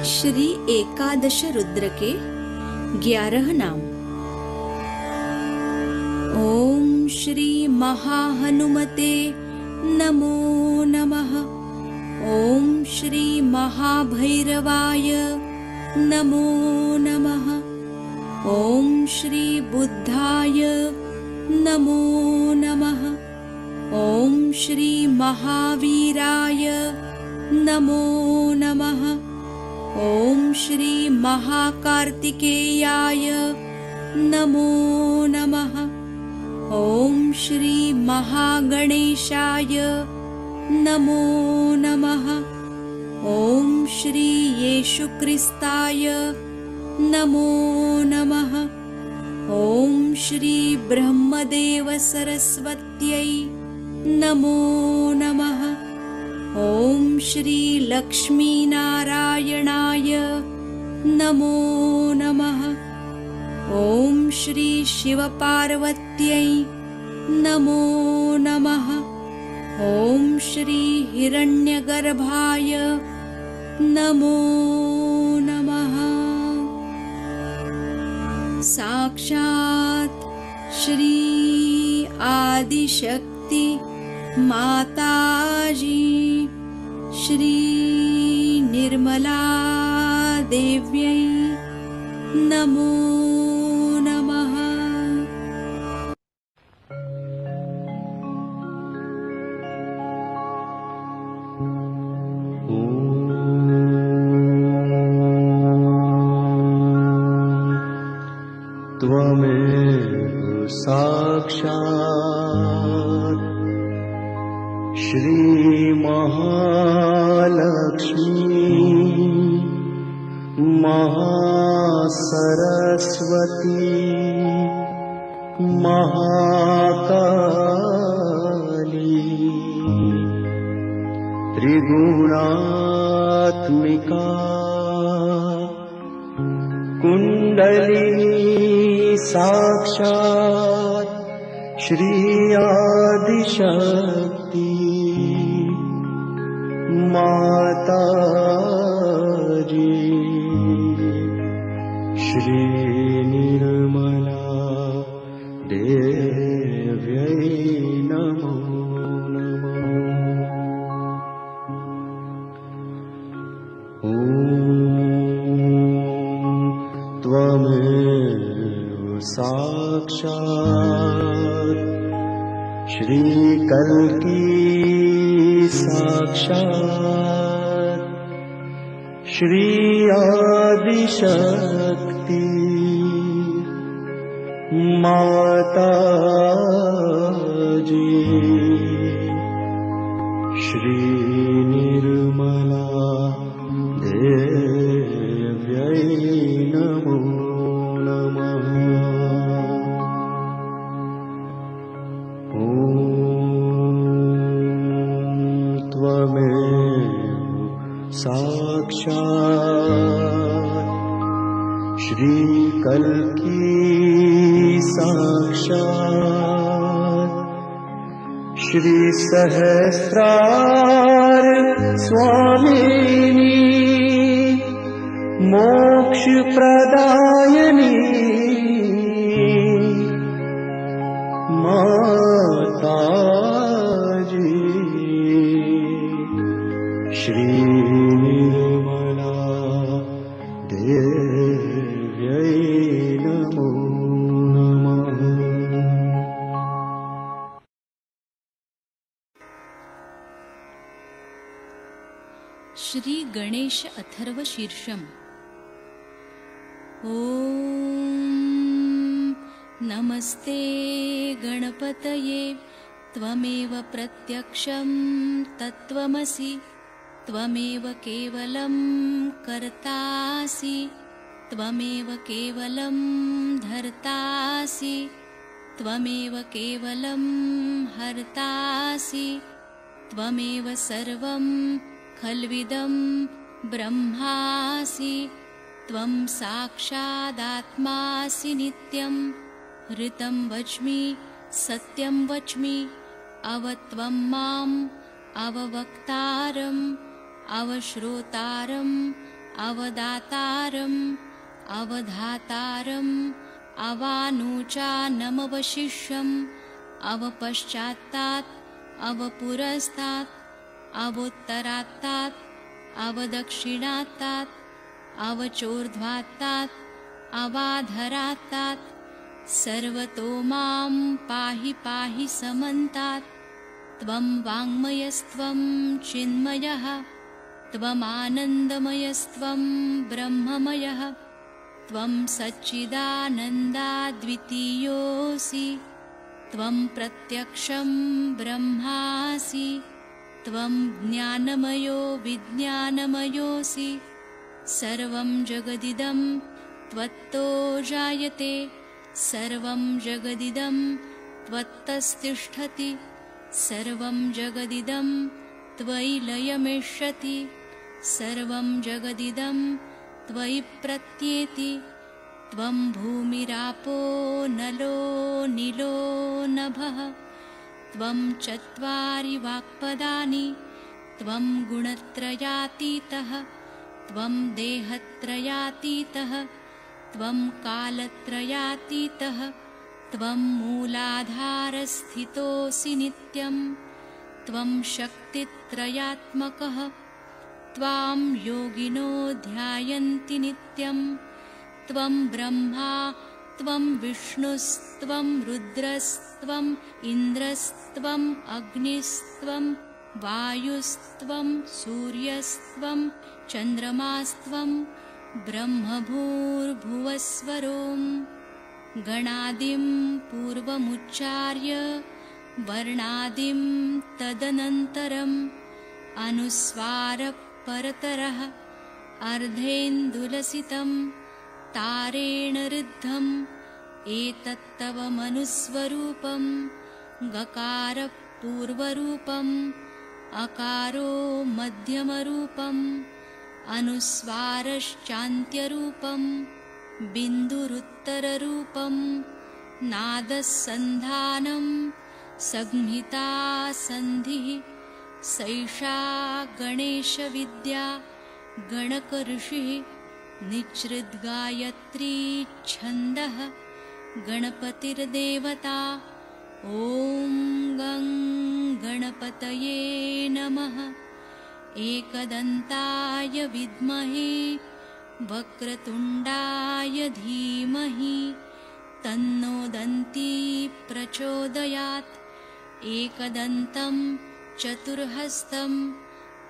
श्री एकादश रुद्र के 11 नाम। ओम श्री महाहनुमते नमो नमः। ओम श्री महाभैरवाय नमो नमः। ओम श्री बुद्धाय नमो नमः। ओम श्री महावीराय नमो नमः। ओम श्री महाकार्तिकेयाय नमो नमः। ओम श्री महागणेशाय नमो नमः। ओम श्री येशुक्रिस्ताय नमो नमः। ओम श्री ब्रह्मदेव सरस्वत्यै नमो नमः। ओम श्री लक्ष्मीनारायणाय नमो नमः। ओम श्री शिवपार्वत्यै नमो नमः। ओम श्री हिरण्यगर्भाय नमो नमः। साक्षात् श्री आदिशक्ति माताजी श्री निर्मला देव्यै नमो नमः। त्वमेव साक्षात् श्री महालक्ष्मी महासरस्वती महाकाली त्रिगुणात्मिका कुंडलिनी साक्षात् श्री आदिशक्ति माताजी श्री निर्मला देव्यै नमो नमः। ओम त्वमेव साक्षात् श्री कल्की साक्षात् श्री आदिशक्ति माताजी श्री निर्मला देव्यै नमो नमः। त्वमेव साक्षात् श्री कल्की साक्षात् श्री सहस्रार स्वामिनी मोक्ष प्रदायिनी माताजी श्री निर्मला देव्यै नमो नमः। श्री गणेश अथर्व शीर्षम। ओम नमस्ते गणपतये त्वमेव प्रत्यक्षं तत्त्वमसि त्वमेव केवलं कर्तासि त्वमेव केवलं धर्तासि त्वमेव केवलं हर्तासि त्वमेव सर्वं खल्विदं ब्रह्मासि त्वं साक्षादात्मासि नित्यं ऋतं वच्मि सत्यं वच्मि अवत्वं माम् अववक्तारम् अवश्रोतारम् अवदातारम् अवधातारम् अवानुचानमवशिष्यम् अवपश्चात्तात् अवपुरस्तात् अवोत्तरात्तात् अवदक्षिणात्तात् अवचोर्ध्वात्तात् अवाधरात्तात् सर्वतो मां पाहि पाहि समन्तात् त्वं वाङ्मयस्त्वं चिन्मयः त्वमानन्दमयस्त्वं ब्रह्ममयः त्वं सच्चिदानन्दाद्वितीयोऽसि त्वं प्रत्यक्षं ब्रह्मासि त्वं ज्ञानमयो विज्ञानमयोऽसि सर्वं जगदिदं त्वत्तो जायते सर्वं जगदिदं त्वत्तस्तिष्ठति सर्वं जगदिदं त्वयि लयमेष्यति सर्वं जगदिदं त्वयि प्रत्येति त्वं भूमिरापो नलो नीलो नभः त्वं चत्वारि वाक्पदानि त्वं गुणत्रयातीतः त्वं देहत्रयातीतः त्वं कालत्रयातीतः त्वं मूलाधारस्थितोऽसि नित्यं त्वं शक्तित्रयात्मकः त्वां योगिनो ध्यायन्ति नित्यं त्वं ब्रह्मा त्वं विष्णुस्त्वं रुद्रस्त्वम् इन्द्रस्त्वम् अग्निस्त्वं वायुस्त्वं सूर्यस्त्वं चन्द्रमास्त्वं ब्रह्मभूर्भुवस्वरों गणादिं पूर्वमुच्चार्य वर्णादिं तदनन्तरम् अनुस्वारपरतरः अर्धेन्दुलसितं तारेण ऋद्धम् एतत्तव मनुस्वरूपं गकारः पूर्वरूपम् अकारो मध्यमरूपम् अनुस्वारश्चान्त्यरूपं बिन्दुरुत्तररूपं नादसन्धानं संहिता सन्धिः सैषा गणेशविद्या गणकऋषिः निच्छृद्गायत्री छन्दः गणपतिर्देवता ॐ गं गणपतये नमः एकदन्ताय विद्महे वक्रतुण्डाय धीमहि तन्नो दन्ती प्रचोदयात् एकदन्तं चतुर्हस्तं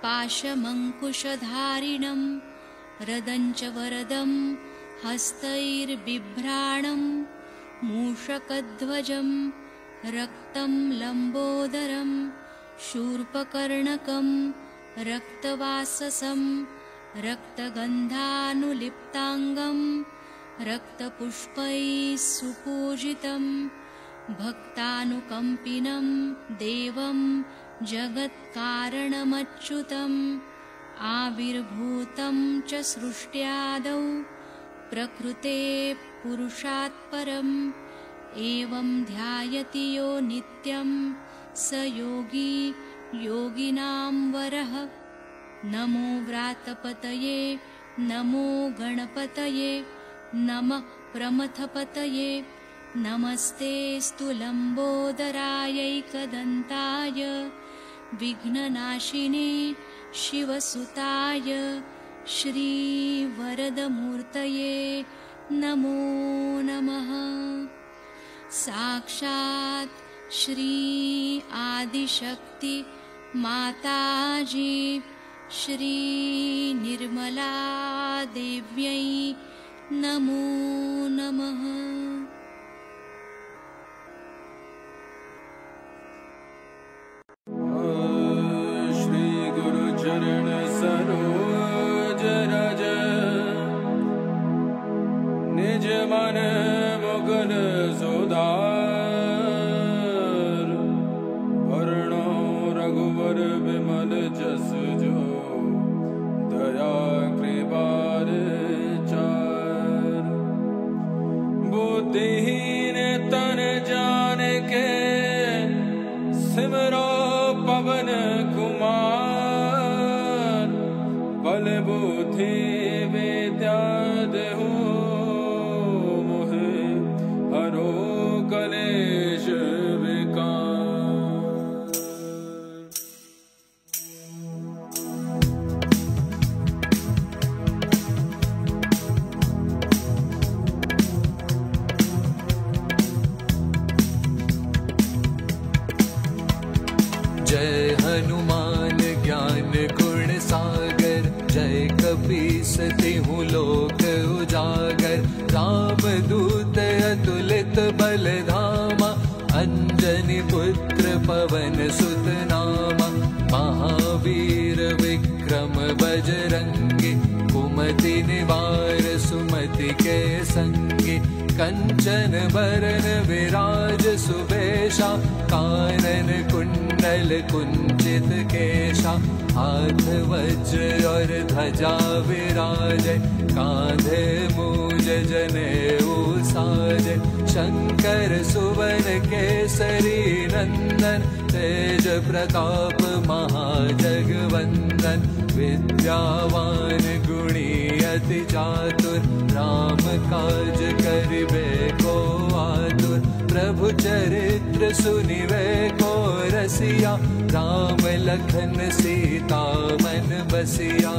पाशमङ्कुशधारिणं रदञ्च वरदं हस्तैर्बिभ्राणं मूषकध्वजं रक्तं लम्बोदरं शूर्पकर्णकं रक्तवाससं रक्तगन्धानुलिप्ताङ्गं रक्तपुष्पैः सुपूजितं भक्तानुकम्पिनं देवं जगत्कारणमच्युतम् आविर्भूतं च सृष्ट्यादौ प्रकृते पुरुषात् परम् एवं ध्यायति यो नित्यं स योगी योगिनां वरः नमो व्रातपतये नमो गणपतये नमः प्रमथपतये नमस्तेऽस्तु लम्बोदरायैकदन्ताय विघ्ननाशिने शिवसुताय श्रीवरदमूर्तये नमो नमः साक्षात् श्री आदिशक्ति माताजी श्री निर्मला देव्यै नमो नमः। श्री गुरु चरण सरोज रज निज मन मुकुर सुधार वर्णो रघुवर विमल जस जो दया कृपार चार बुद्धिहीन तन जान के सिमरो पवन कुमार बल बुद्धि जय हनुमान ज्ञान गुण सागर, जय कपीस तिहु लोक उजागर। राम दूत अतुलित बल धामा, अंजनी पुत्र पवन सुत नामा। महावीर विक्रम बजरंगी, कुमति निवार सुमति के संगी। कंचन बरन विराज सुबेशा, कानन कुंडल कुंचित केशा। हाथ वज्र और ध्वजा विराजे, कांधे मूज जनेऊ साजे। शंकर सुवन केसरी नंदन, तेज प्रताप महाजगवंदन। विद्यावान गुणी अति चातुर, राम काज करिबे को आतुर। प्रभु चरित्र सुनिबे को रसिया, राम लखन सीता मन बसिया।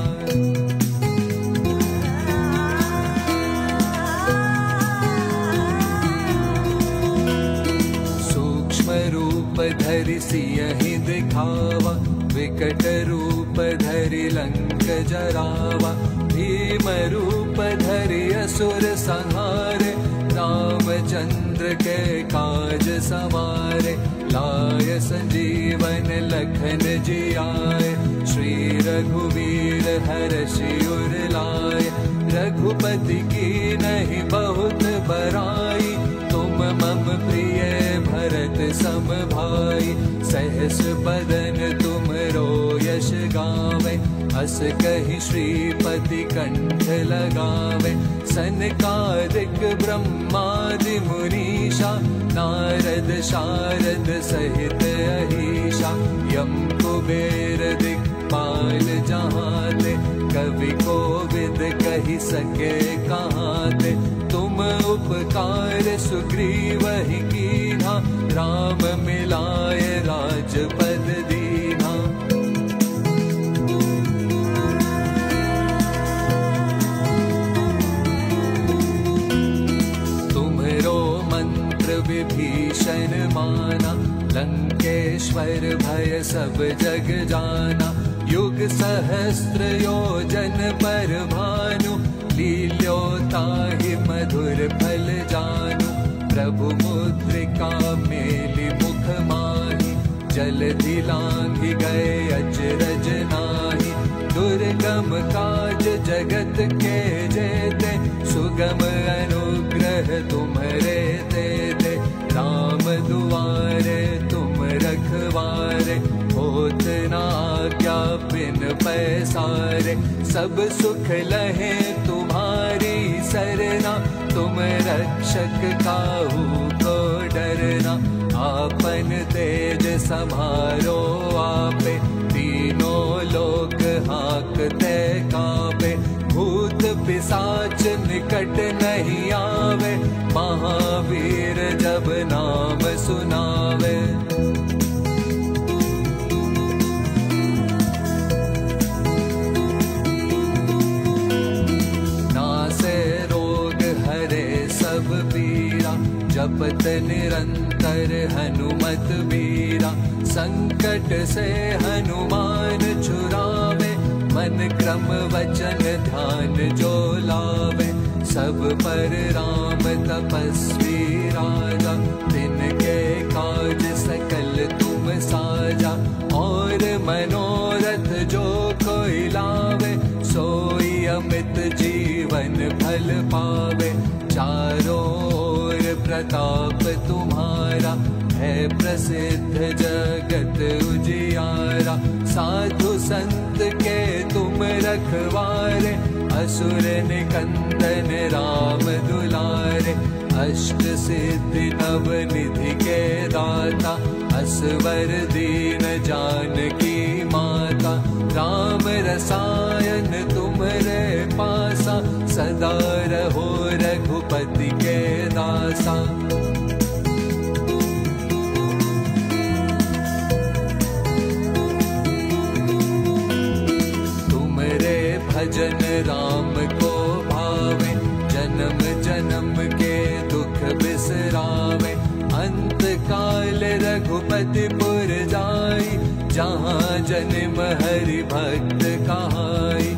सूक्ष्म रूप धरि सियहि दिखावा, विकट रूप धरि लंक जरावा। भीम रूप धरि असुर संहारे, रामचंद्र के काज सवारे। लाय संजीवन लखन जियाए, श्री रघुवीर हर्षि उर लाए। रघुपति की नहीं बहुत बड़ाई, तुम मम प्रिय भरत सम भाई। सहस बदन तुमरो यश गावे, अस कहि श्रीपति कंठ लगावे। सनकादिक ब्रह्मादि मुनीषा, नारद शारद सहित अहीशा। यम कुबेर दिक्पाल जहाते, कवि कोविद कहि सके कहाते। तुम उपकार सुग्रीवहि कीन्हा, राम मिलाय राजपद दीन्हा। तुम्हरो मंत्र विभीषण माना, लंकेश्वर भय सब जग जाना। युग सहस्त्र योजन पर भानु, लील्योताहि मधुर फल जानु। प्रभु मुद्रिका मेलि मुख माहि, जलधि लांघि गए अचरज नाहि। दुर्गम काज जगत के जेते, सुगम अनुग्रह तुम्हरे तेते। राम दुआरे तुम रखवारे, होत न आज्ञा बिन पैसारे। सब सुख लहे तुम्हारी सरना, तुम रक्षक काहू को डरना। आपन तेज समारो आपे, तीनों लोक हाकते कापे। भूत पिशाच निकट नहीं आवे, महावीर जब नाम सुनावे। नासे रोग हरे सब पीरा, जपत निरंतर हनुमत बीरा। संकट से हनुमान छुड़ावे, मन क्रम वचन ध्यान जो लावे। सब पर राम तपस्वी राजा, तिनके काज सकल तुम साजा। और मनोरथ जो कोई लावे, सोई अमित जीवन फल पावे। चारों ओर प्रताप तुम्हारा, है प्रसिद्ध जगत उजियारा। साधु संत के तुम रखवारे, असुर निकंदन राम दुलारे। अष्ट सिद्धि नव निधि के दाता, असवर दीन जानकी माता। राम रसायन तुम्हरे पासा, सदा रहो रघुपति के दासा। भजन राम को भावे, जन्म जन्म के दुख बिसरावे। अंत काल रघुपति पुर जाई, जहाँ जन्म हरि भक्त कहाई,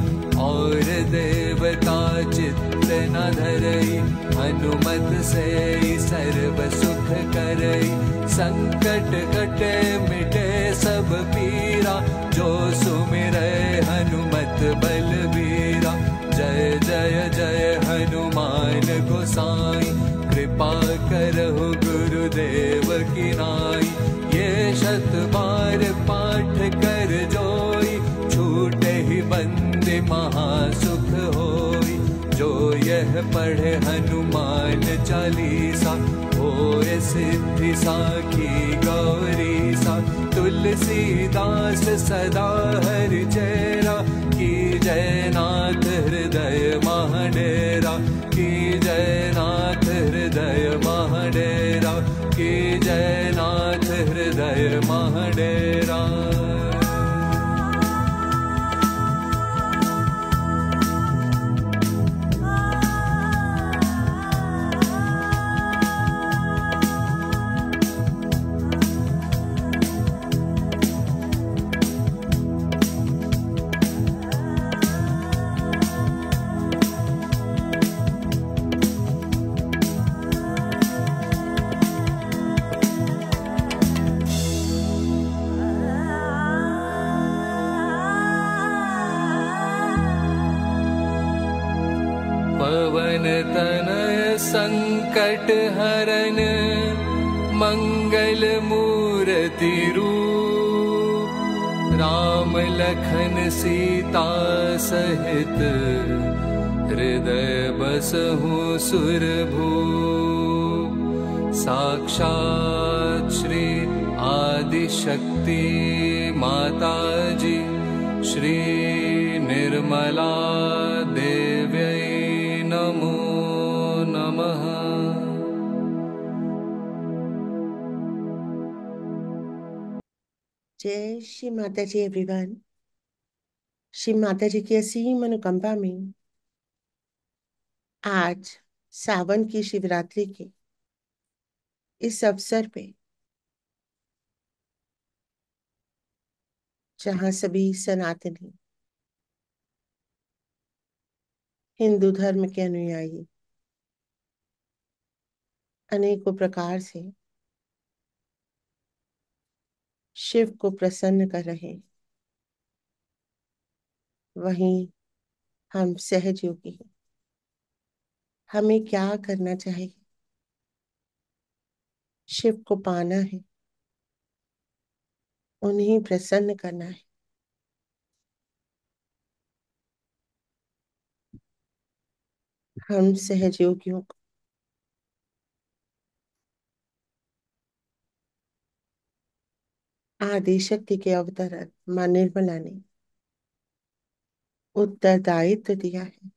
और देवता चित्त न धरई, हनुमत से सर्व सुख करई, संकट कटे मिटे सब पीरा, जो सुमिरै हनुमत बलबीरा। जय जय जय हनुमान गोसाई, कृपा करहु गुरुदेव की नाई, ये शत बार पाठ कर जोई, छूटे ही बंदे महासुख होई, जो यह पढ़े हनुमान चालीसा, होए सिद्धि साखी गौरी सा। तुलसीदास सदा हरि चेरा, की जयनाथ हृदय महाडेरा, की जयनाथ हृदय महाडेरा, की जयनाथ हृदय महाडेरा। पवन तनय संकट हरन, मंगल मूर्ति रूप, राम लखन सीता सहित, हृदय बसहु सुरभूप। साक्षात् श्री आदिशक्ति माता जी, श्री निर्मला देव्यै नमो नमः। जय श्री माता जी एवरीवन। श्री माता जी की असीम अनुकंपा में आज सावन की शिवरात्रि के इस अवसर पे, जहाँ सभी सनातनी हिंदू धर्म के अनुयायी अनेकों प्रकार से शिव को प्रसन्न कर रहे, वहीं हम सहयोगी हैं। हमें क्या करना चाहिए? शिव को पाना है, उन्हें प्रसन्न करना है। हम सहयोगियों को आदिशक्ति के अवतरण मां निर्मला ने उत्तरदायित्व दिया है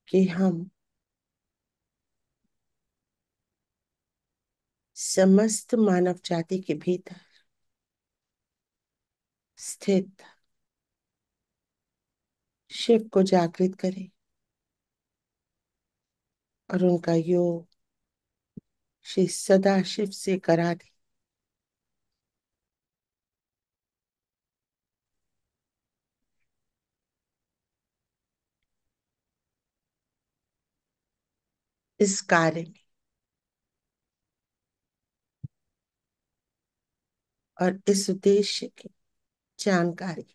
कि हम समस्त मानव जाति के भीतर स्थित शिव को जागृत करें और उनका योग श्री सदाशिव से करा दे। इस कार्य में और इस उद्देश्य की जानकारी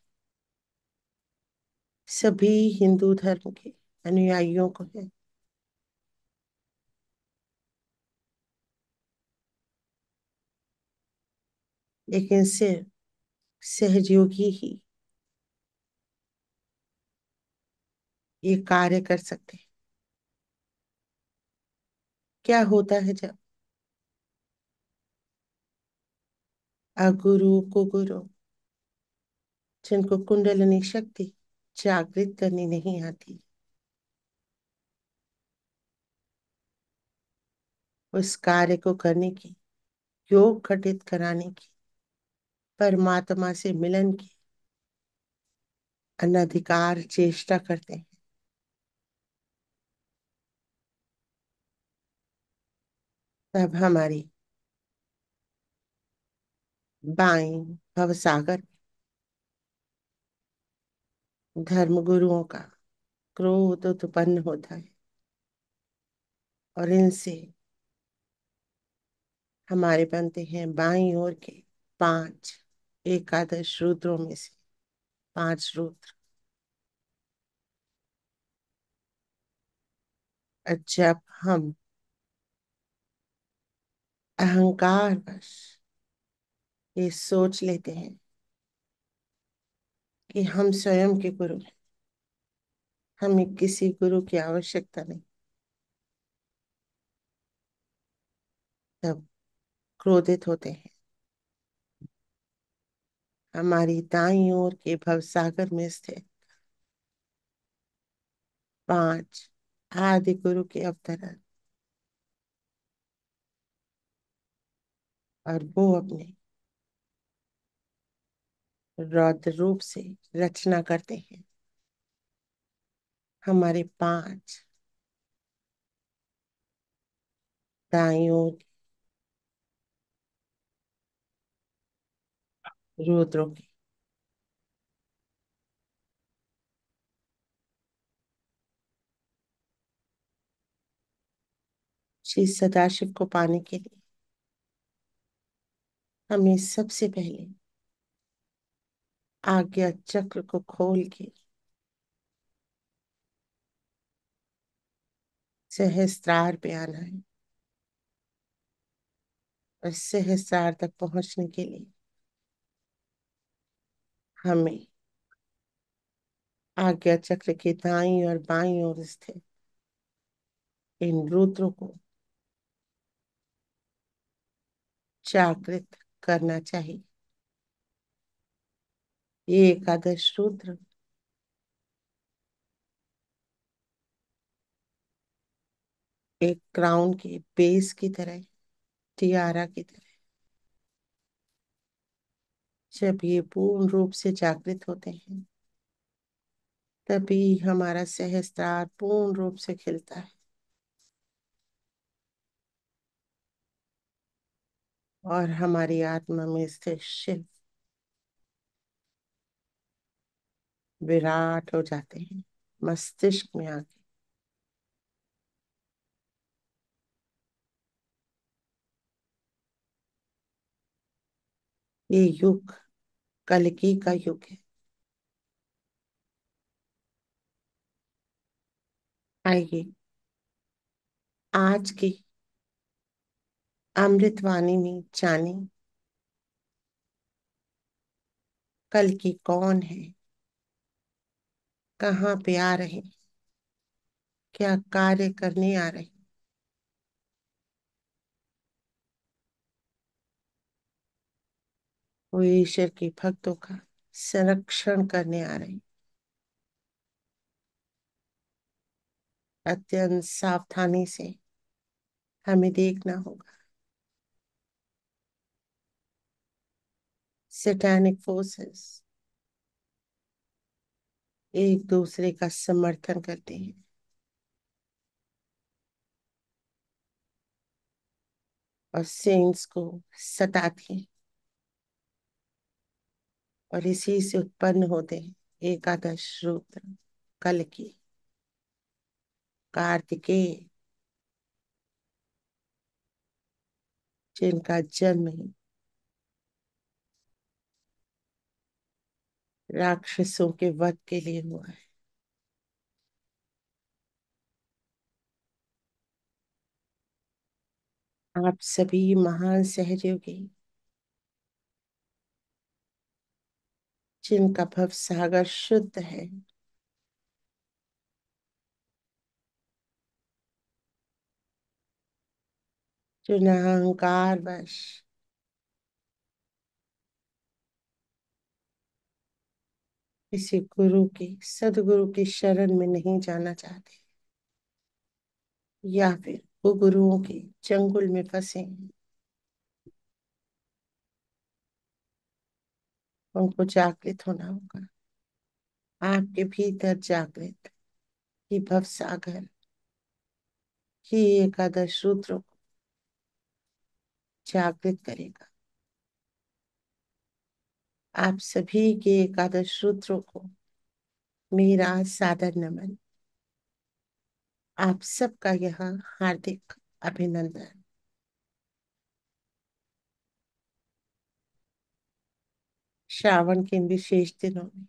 सभी हिंदू धर्म के अनुयायियों को है, लेकिन सिर्फ सहयोगी ही ये कार्य कर सकते हैं। क्या होता है जब अगुरु कुगुरु, जिनको कुंडलिनी शक्ति जागृत करनी नहीं आती, उस कार्य को करने की, योग घटित कराने की, परमात्मा से मिलन की अनधिकार चेष्टा करते हैं, तब हमारी बाएं भवसागर धर्म गुरुओं का क्रोध उत्पन्न होता है और इनसे हमारे बनते हैं बाईं ओर के 5 एकादश रुद्रों में से 5 रुद्र। और जब हम अहंकार वश ये सोच लेते हैं कि हम स्वयं के गुरु हैं, हमें किसी गुरु की आवश्यकता नहीं, तब क्रोधित होते हैं। हमारी दाईं ओर के भवसागर में स्थित 5 आदि गुरु के अवतरण और वो अपने रौद्र रूप से रचना करते हैं। हमारे 5 दाईं ओर के रुद्रों की। श्री सदाशिव को पाने के लिए हमें सबसे पहले आज्ञा चक्र को खोल के सहस्त्रार पे आना है। और सहस्त्रार तक पहुंचने के लिए हमें आज्ञा चक्र के दाईं और बाईं ओर स्थित इन रुद्रों को जागृत करना चाहिए। ये एकादश रुद्र एक क्राउन के बेस की तरह, टियारा की तरह, जब ये पूर्ण रूप से जागृत होते हैं तभी हमारा सहस्त्रार पूर्ण रूप से खिलता है और हमारी आत्मा में स्थित शिव विराट हो जाते हैं मस्तिष्क में आके। ये युग कल्कि का युग है। आइए आज की अमृतवाणी में जाने कल्कि कौन है, कहाँ पे आ रहे, क्या कार्य करने आ रहे। वो ईश्वर के भक्तों का संरक्षण करने आ रहे। अत्यंत सावधानी से हमें देखना होगा। सैटेनिक फोर्सेस एक दूसरे का समर्थन करते हैं और सेंट्स को सताती हैं और इसी से उत्पन्न होते हैं एकादश रुद्र कल्कि कार्तिकेय, जिनका जन्म ही राक्षसों के वध के लिए हुआ है। आप सभी महान सहयोगी जिनका भव सागर शुद्ध है, जो न अहंकार वश किसी गुरु की सदगुरु की शरण में नहीं जाना चाहते या फिर वो गुरुओं के चंगुल में फंसे हैं, उनको जागृत होना होगा। आपके भीतर जागृत ही भव सागर ही एकादश रुद्रों को जागृत करेगा। आप सभी के एकादश रुद्रों को मेरा सादर नमन। आप सबका यहाँ हार्दिक अभिनंदन। श्रावण के इन विशेष दिनों में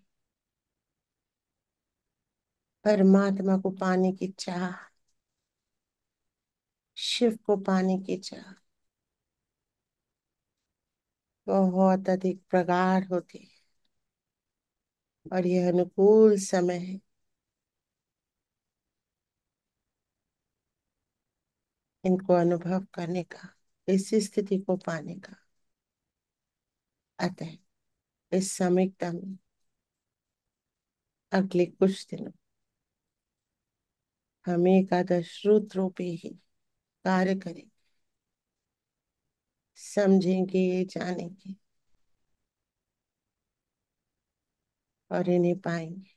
परमात्मा को पाने की चाह, शिव को पाने की चाह बहुत अधिक प्रगाढ़ होती है और यह अनुकूल समय है इनको अनुभव करने का, इस स्थिति को पाने का। अतः इस सामयिकता में अगले कुछ दिनों हम एकादश रुद्रों पे ही कार्य करेंगे, समझेंगे, जानेंगे और इन्हें पाएंगे।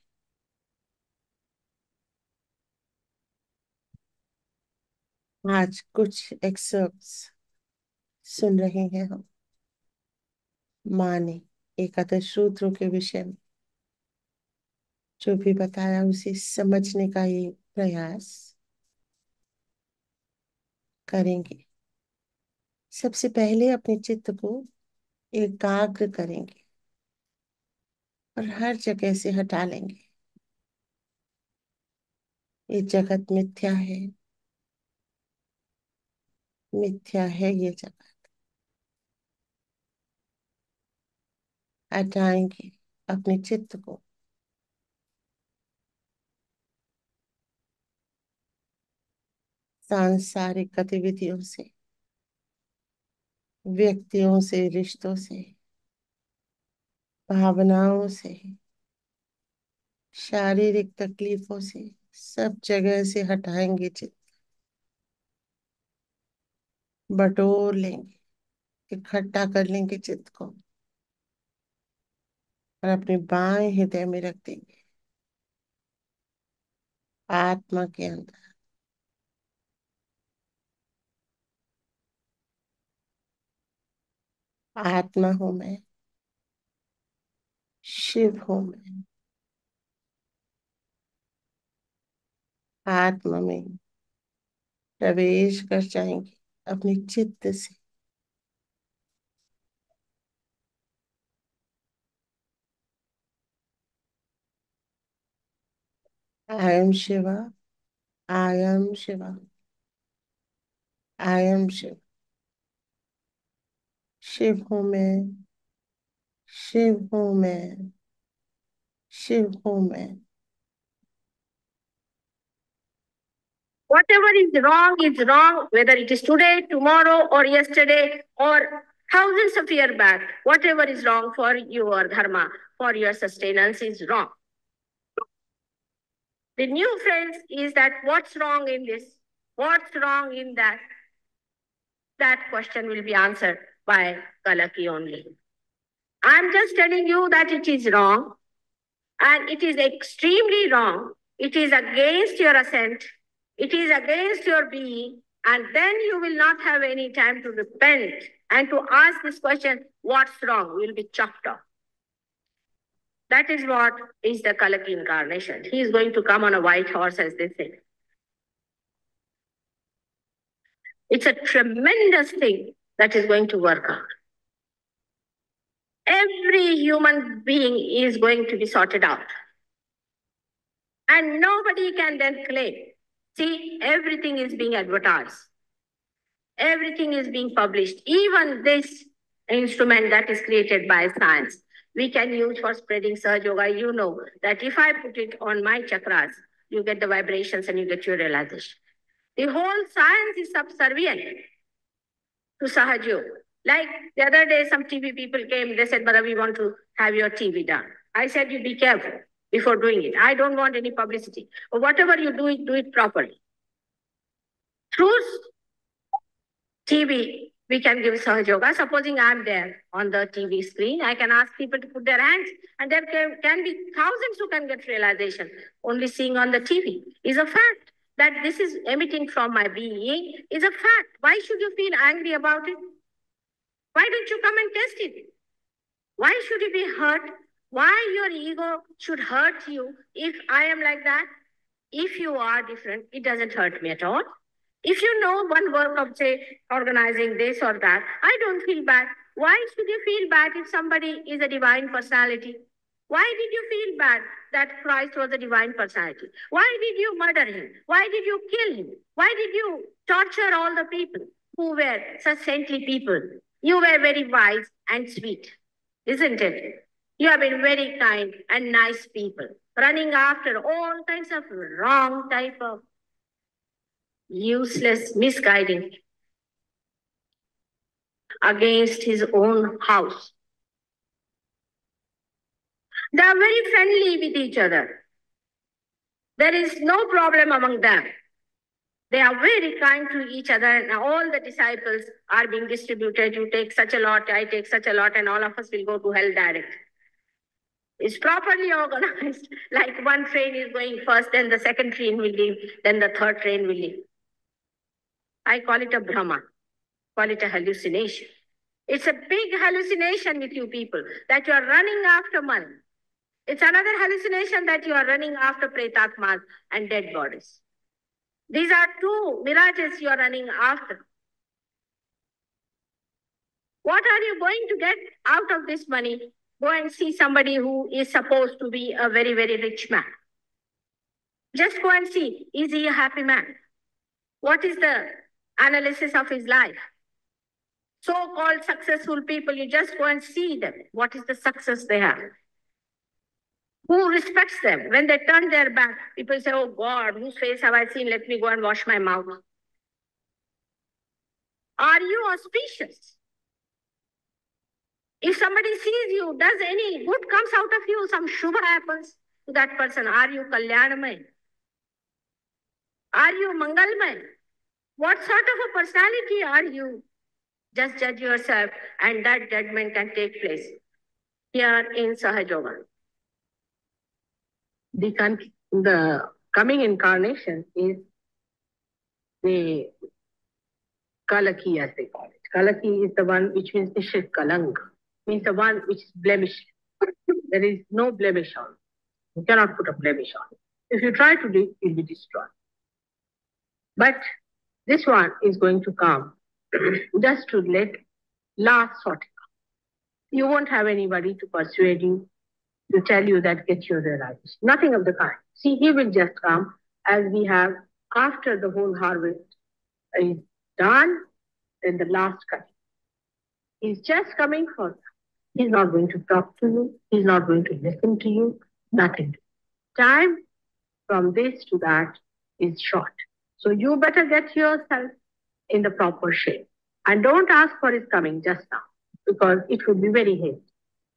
आज कुछ एक्सर्प्ट्स सुन रहे हैं हम। माँ ने एकादश सूत्रों के विषय में जो भी बताया उसे समझने का ये प्रयास करेंगे। सबसे पहले अपने चित्त को एकाग्र करेंगे और हर जगह से हटा लेंगे। ये जगत मिथ्या है, मिथ्या है ये जगत। हटाएंगे अपने चित्त को। सांसारिक गतिविधियों से, व्यक्तियों से, रिश्तों से, भावनाओं से, शारीरिक तकलीफों से, सब जगह से हटाएंगे चित्त। बटोर लेंगे, इकट्ठा कर लेंगे चित्त को और अपने बाएं हृदय में रख देंगे, आत्मा के अंदर। आत्मा हूं मैं, शिव हूं मैं। आत्मा में प्रवेश कर जाएंगे अपने चित्त से। I am Shiva, I am Shiva, I am Shiv. Shiv हूं मैं, शिव हूं मैं, शिव हूं मैं। Whatever is wrong, whether it is today, tomorrow, or yesterday, or thousands of years back. Whatever is wrong for your dharma, for your sustenance is wrong. The new phrase is that what's wrong in this? What's wrong in that? That question will be answered by Kalaki only. I'm just telling you that it is wrong, and it is extremely wrong. It is against your assent. It is against your being, and then you will not have any time to repent and to ask this question, what's wrong? You will be chopped off. That is what is the Kalaki incarnation. He is going to come on a white horse, as they say. It's a tremendous thing that is going to work out. Every human being is going to be sorted out. And nobody can then claim. See, everything is being advertised. Everything is being published. Even this instrument that is created by science, we can use for spreading Sahaja Yoga. You know that if I put it on my chakras, you get the vibrations and you get your realization. The whole science is subservient to Sahaja Yoga. Like the other day, some TV people came, they said, Mother, we want to have your TV done. I said, you be careful before doing it. I don't want any publicity. But whatever you do it properly. Through TV, we can give Sahaja Yoga. Supposing I'm there on the TV screen, I can ask people to put their hands, and there can be thousands who can get realization. Only seeing on the TV is a fact. That this is emitting from my being is a fact. Why should you feel angry about it? Why don't you come and test it? Why should you be hurt? Why your ego should hurt you if I am like that? If you are different, it doesn't hurt me at all. If you know one work of, say, organizing this or that, I don't feel bad. Why should you feel bad if somebody is a divine personality? Why did you feel bad that Christ was a divine personality? Why did you murder him? Why did you kill him? Why did you torture all the people who were such saintly people? You were very wise and sweet, isn't it? You have been very kind and nice people, running after all kinds of wrong type of useless misguiding against his own house. They are very friendly with each other. There is no problem among them. They are very kind to each other, and all the disciples are being distributed. You take such a lot, I take such a lot, and all of us will go to hell direct. It's properly organized, like one train is going first, then the second train will leave, then the third train will leave. I call it a Brahma, call it a hallucination. It's a big hallucination with you people that you are running after money. It's another hallucination that you are running after pretatmas and dead bodies. These are two mirages you are running after. What are you going to get out of this money? Go and see somebody who is supposed to be a very, very rich man. Just go and see, is he a happy man? What is the analysis of his life? So-called successful people, you just go and see them. What is the success they have? Who respects them? When they turn their back, people say, oh God, whose face have I seen? Let me go and wash my mouth. Are you auspicious? If somebody sees you, does any good comes out of you, some shubha happens to that person, are you kalyanamay? Are you mangalmay? What sort of a personality are you? Just judge yourself, and that judgment can take place here in Sahajoga. The coming incarnation is the Kalaki, as they call it. Kalaki is the one which means Nishit Kalang, means the one which is blemish. There is no blemish on it. You cannot put a blemish on it. If you try to do it, it will be destroyed. But this one is going to come just to let last sort it out. You won't have anybody to persuade you, to tell you that get your realization. Nothing of the kind. See, he will just come as we have after the whole harvest is done, then the last cut. He's just coming for that. He's not going to talk to you. He's not going to listen to you. Nothing. Time from this to that is short. So you better get yourself in the proper shape. And don't ask for his coming just now, because it would be very hasty.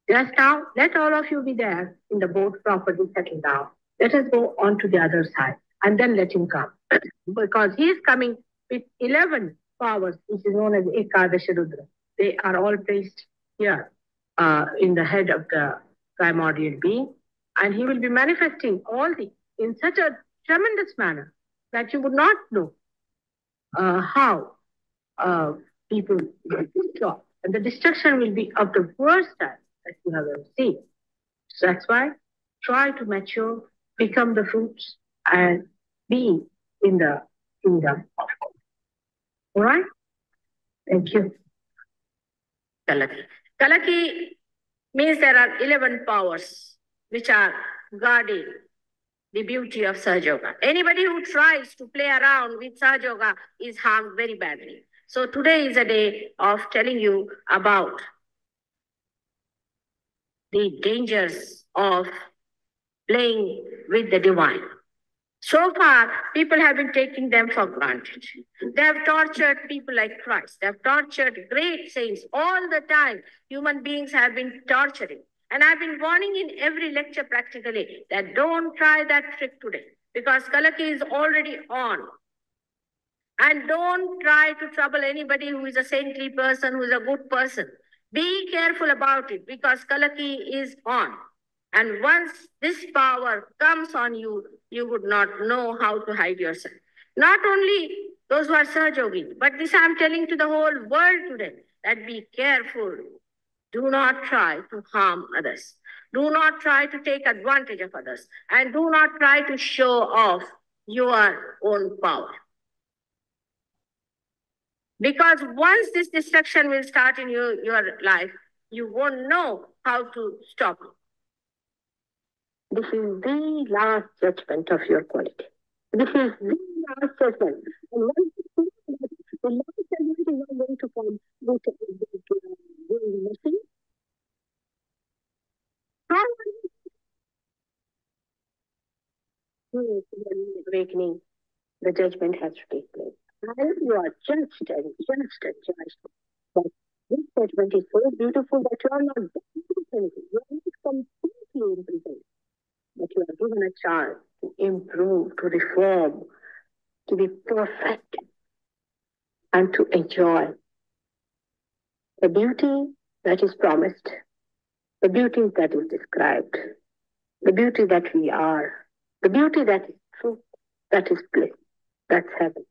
Just now, let all of you be there in the boat properly settled down. Let us go on to the other side and then let him come. Because he is coming with 11 powers, which is known as Ekadasha Rudra. They are all placed here in the head of the primordial being. And he will be manifesting all these in such a tremendous manner that you would not know how people will be destroyed. And the destruction will be of the worst type that you have ever seen. So that's why try to mature, become the fruits, and be in the kingdom of God. All right? Thank you. Kalaki. Kalaki means there are 11 powers which are guarding the beauty of Sahajoga. Anybody who tries to play around with Sahajoga is harmed very badly. So today is a day of telling you about the dangers of playing with the divine. So far, people have been taking them for granted. They have tortured people like Christ. They have tortured great saints all the time. Human beings have been torturing. And I've been warning in every lecture practically that don't try that trick today, because Kalaki is already on. And don't try to trouble anybody who is a saintly person, who is a good person. Be careful about it, because Kalaki is on. And once this power comes on you, you would not know how to hide yourself. Not only those who are Sahajogi, but this I'm telling to the whole world today, that be careful. Do not try to harm others. Do not try to take advantage of others. And do not try to show off your own power. Because once this destruction will start in your life, you won't know how to stop it. This is the last judgment of your quality. This is the last judgment. And once you see that the last judgment is not going to come with doing nothing, how will you awakening? The judgment has to take place. And you are judged and judged and judged. But this judgment is so beautiful that you are not doing anything. You are not completely imprisoned. But you are given a chance to improve, to reform, to be perfect, and to enjoy the beauty that is promised, the beauty that is described, the beauty that we are, the beauty that is truth, that is bliss, that's heaven.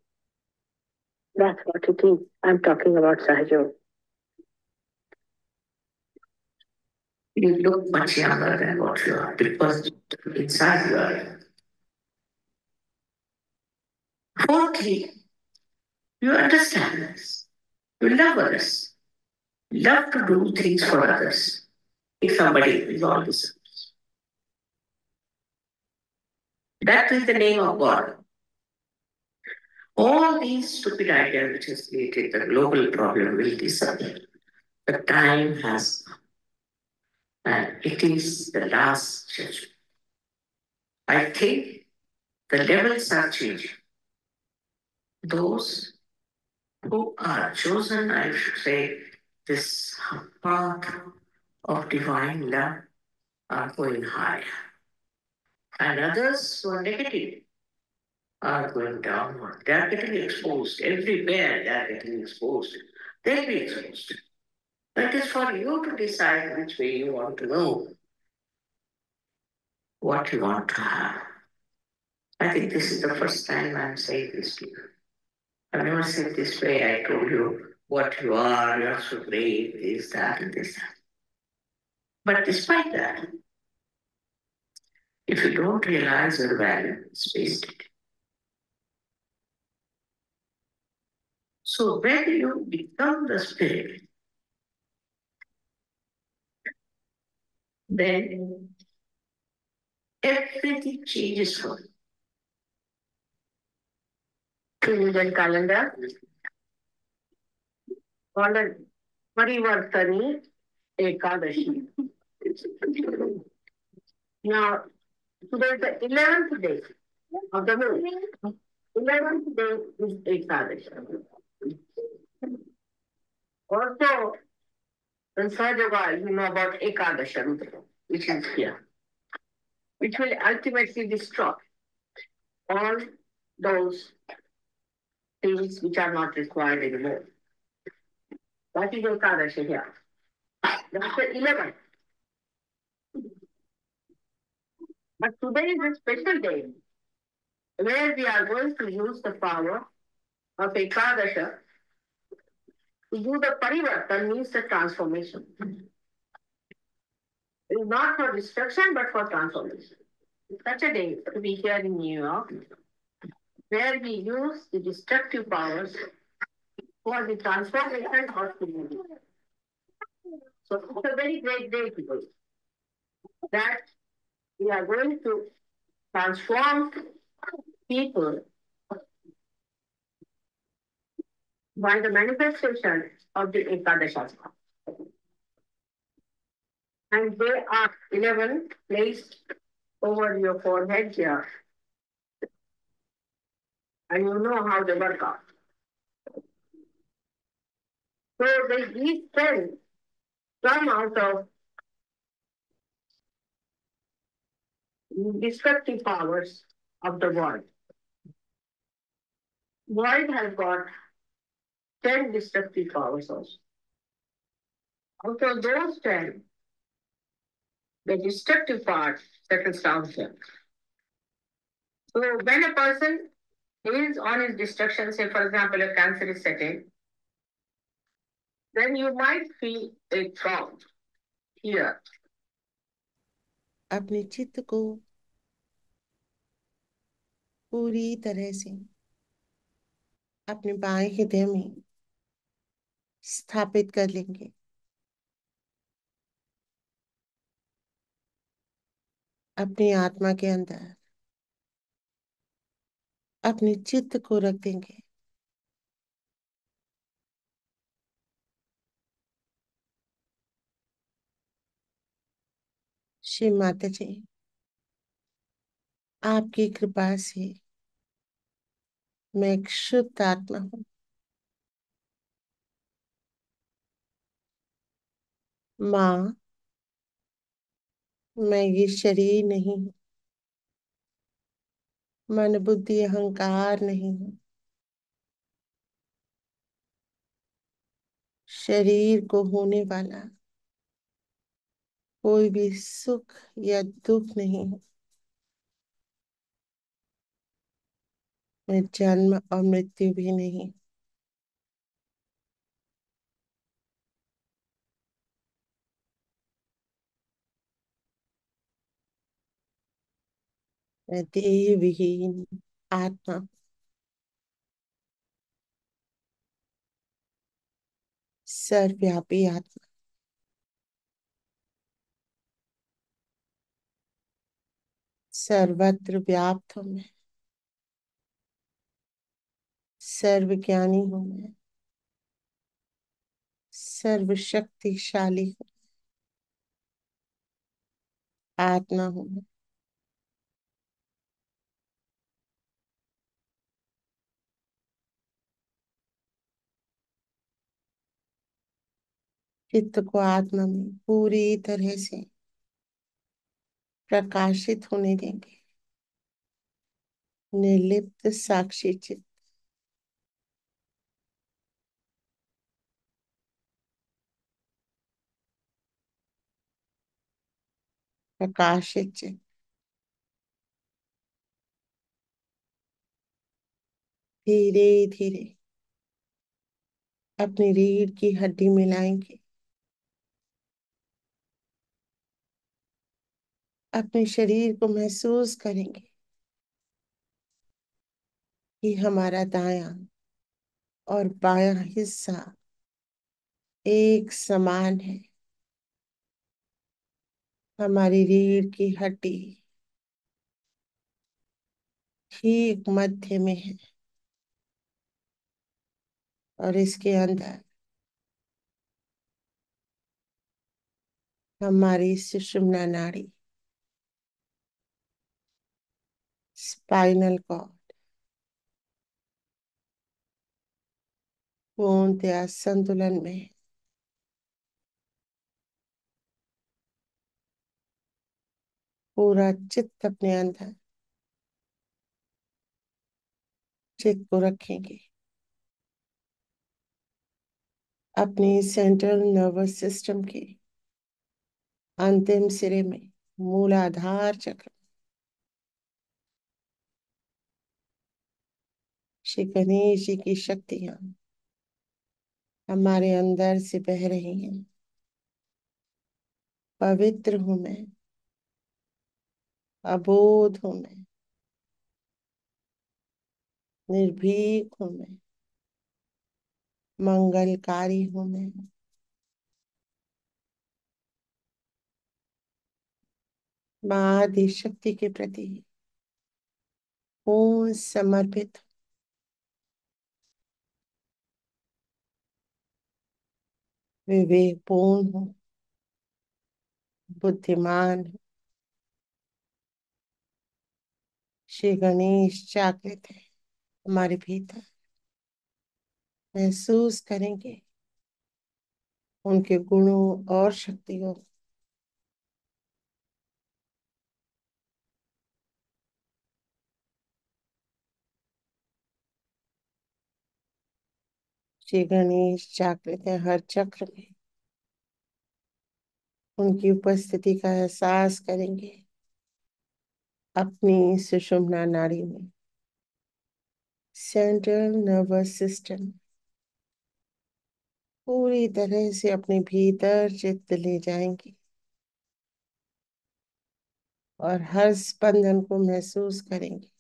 That's what it is. I'm talking about Sahaja. You look much younger than what you are because inside you are. Fourthly, you understand us. You love others. Love to do things for others. If somebody is all this. That is the name of God. All these stupid ideas which has created the global problem will disappear. The time has come. And it is the last judgment. I think the levels are changing. Those who are chosen, I should say, this path of divine love are going higher. And others who are negative are going downward. They are getting exposed. Everywhere they are getting exposed. They'll be exposed. But it is for you to decide which way you want to go, what you want to have. I think this is the first time I'm saying this to you. I've never said this way. I told you what you are, you're so great, this, that, and this, that. But despite that, if you don't realize your value, it's wasted. So when you become the spirit, then everything changes for you. Indian calendar. Called Parivartani Ekadashi. Now, today is the 11th day of the moon. 11th day is Ekadashi. Also, in Sahaja, you know about Ekadashi, which is here, which will ultimately destroy all those things which are not required anymore. That is Ekadashi here. That's the 11th. But today is a special day where we are going to use the power of Ekadasha to do the parivartan, means the transformation. It is not for destruction, but for transformation. It's such a day to be here in New York, where we use the destructive powers for the transformation of humanity. So it's a very great day today that we are going to transform people by the manifestation of the Ekadashas. And they are 11 placed over your forehead here. And you know how they work out. So these 10 come out of destructive powers of the void. Void has got 10 destructive powers also. Out of those 10, the destructive part settles down here. So when a person is on his destruction, say for example, a cancer is setting, then you might feel a thought here. अपने चित्त को पूरी तरह से अपने बाएं हृदय में स्थापित कर लेंगे। अपनी आत्मा के अंदर अपने चित्त को रख देंगे। श्री माता जी, आपकी कृपा से मैं एक शुद्ध आत्मा हूँ। माँ, मैं ये शरीर नहीं हूँ, मन बुद्धि अहंकार नहीं हूँ। शरीर को होने वाला कोई भी सुख या दुख नहीं है। मैं जन्म और मृत्यु भी नहीं। मैं देह विहीन आत्मा, सर्वव्यापी आत्मा, सर्वत्र व्याप्त हूँ मैं। सर्वज्ञानी हूँ मैं, सर्वशक्तिशाली हूँ, आत्मा हूँ मैं। चित्त को आत्मा में पूरी तरह से प्रकाशित होने देंगे। निर्लिप्त साक्षी चित्त, प्रकाशित चित्त धीरे धीरे अपनी रीढ़ की हड्डी मिलाएंगे। अपने शरीर को महसूस करेंगे कि हमारा दायां और बायां हिस्सा एक समान है। हमारी रीढ़ की हड्डी ठीक मध्य में है और इसके अंदर हमारी सुषुम्ना नाड़ी, स्पाइनल कॉर्ड पूर्णतया संतुलन में है। पूरा चित्त अपने अंदर चित्त को रखेंगे। अपने सेंट्रल नर्वस सिस्टम के अंतिम सिरे में मूलाधार चक्र श्री गणेश जी की शक्तियां हमारे अंदर से बह रही हैं। पवित्र हूं मैं, अबोध हूं मैं, निर्भीक हूं मैं, मंगलकारी हूं मैं। माँ आदि शक्ति के प्रति पूर्ण समर्पित, विवेकपूर्ण हूँ, बुद्धिमान हूँ। श्री गणेश जागृत है हमारे भीतर। महसूस करेंगे उनके गुणों और शक्तियों। श्री गणेश जागृत है हर चक्र में। उनकी उपस्थिति का एहसास करेंगे अपनी सुषुम्ना नाड़ी में, सेंट्रल नर्वस सिस्टम पूरी तरह से अपने भीतर चित्त ले जाएंगे और हर स्पंदन को महसूस करेंगे।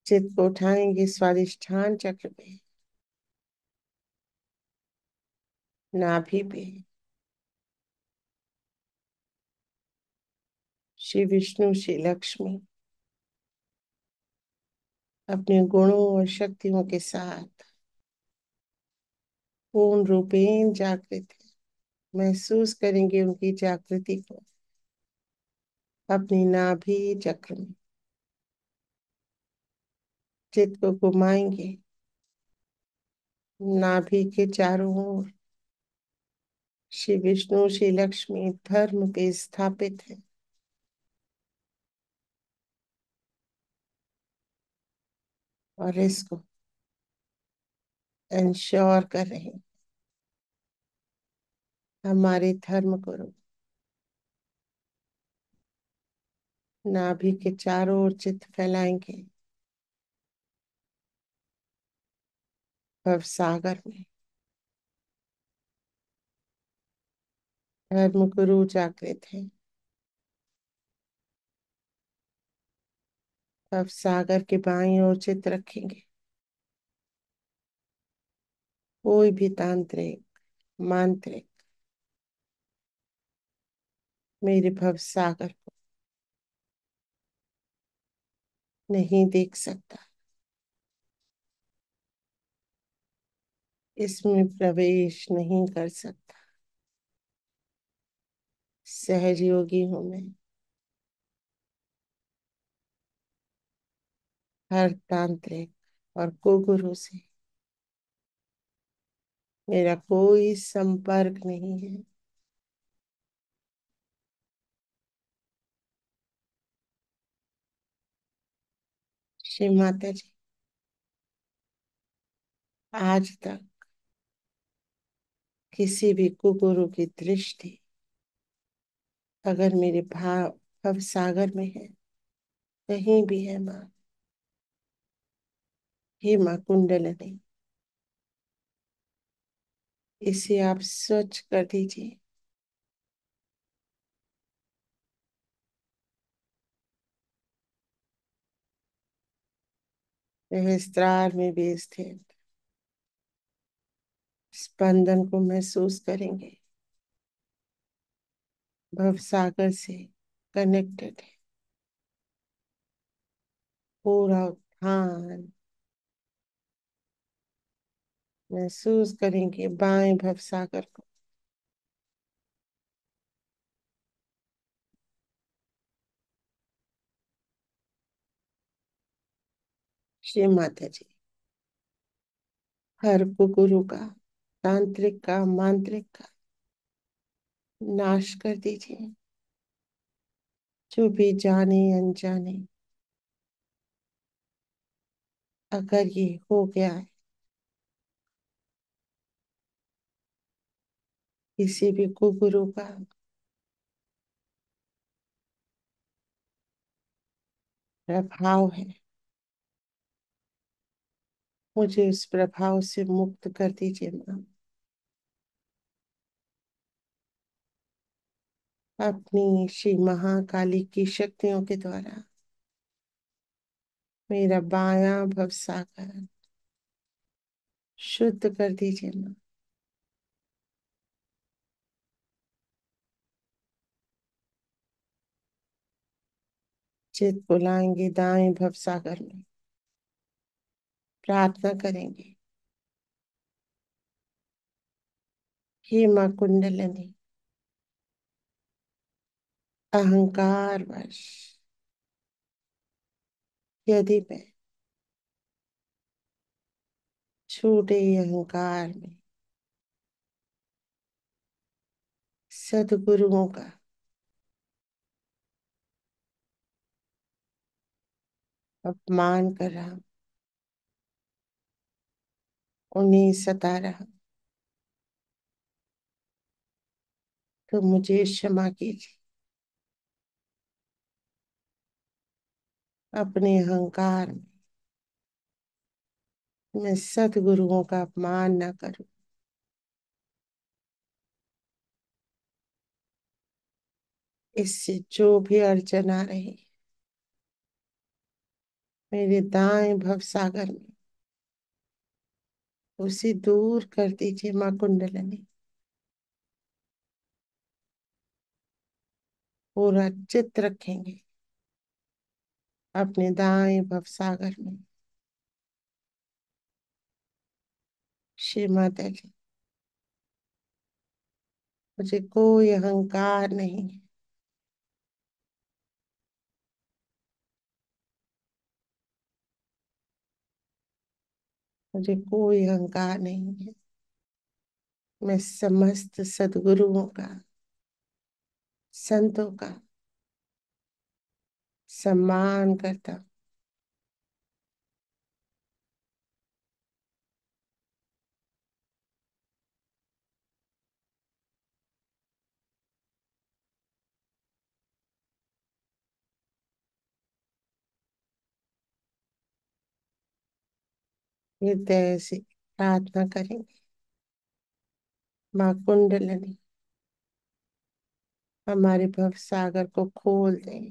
चित्त को उठाएंगे स्वादिष्ठान चक्र पे, नाभि पे। श्री विष्णु श्री लक्ष्मी अपने गुणों और शक्तियों के साथ पूर्ण रूपेण जागृत है। महसूस करेंगे उनकी जागृति को अपनी नाभि चक्र में। चित्त को घुमाएंगे नाभि के चारों ओर। श्री विष्णु श्री लक्ष्मी धर्म पे स्थापित है। और इसको इंश्योर कर रहे हैं हमारे धर्म गुरु। नाभि के चारों ओर चित्त फैलाएंगे भव सागर में। धर्म गुरु जागृत है। भव सागर के बाईं ओर चित्त रखेंगे। कोई भी तांत्रिक मांत्रिक मेरे भव सागर को नहीं देख सकता, इसमें प्रवेश नहीं कर सकता। सहयोगी हूं मैं। हर तांत्रिक और कुगुरु से मेरा कोई संपर्क नहीं है। श्री माता जी, आज तक किसी भी कुगुरु की दृष्टि अगर मेरे भाव भव सागर में है, कहीं भी है माँ, हे माँ कुंडलनी, इसे आप स्वच्छ कर दीजिए। सहस्त्रार में भी स्थित स्पंदन को महसूस करेंगे। भव सागर से कनेक्टेड है पूरा उत्थान। महसूस करेंगे बाएं भव सागर को। श्री माता जी, हर कुगुरु का तांत्रिक का मांत्रिक का नाश कर दीजिए। जो भी जाने अनजाने अगर ये हो गया है किसी भी कुगुरु का प्रभाव है, मुझे उस प्रभाव से मुक्त कर दीजिए माँ। अपनी श्री महाकाली की शक्तियों के द्वारा मेरा बायां भव सागर शुद्ध कर दीजिए माँ। चित बुलाएंगे दाएं भव सागर में। प्रार्थना करेंगे, हे माँ कुंडलिनी, अहंकार वश यदि मैं छोटे अहंकार में सदगुरुओं का अपमान कर रहा हूं, उन्हें सता रहा हूं, तो मुझे क्षमा कीजिए। अपने अहंकार में मैं सदगुरुओं का अपमान ना करूं। इससे जो भी अड़चन आ रही मेरे दाएं भवसागर में, उसे दूर कर दीजिए माँ कुंडलनी। पूरा चित्त रखेंगे अपने दाएं भवसागर में। श्री माता जी, मुझे कोई अहंकार नहीं है। मुझे कोई अहंकार नहीं है। मैं समस्त सदगुरुओं का, संतों का सम्मान करता हूँ। हृदय से प्रार्थना करेंगे, माँ कुंडलनी हमारे भव सागर को खोल दें,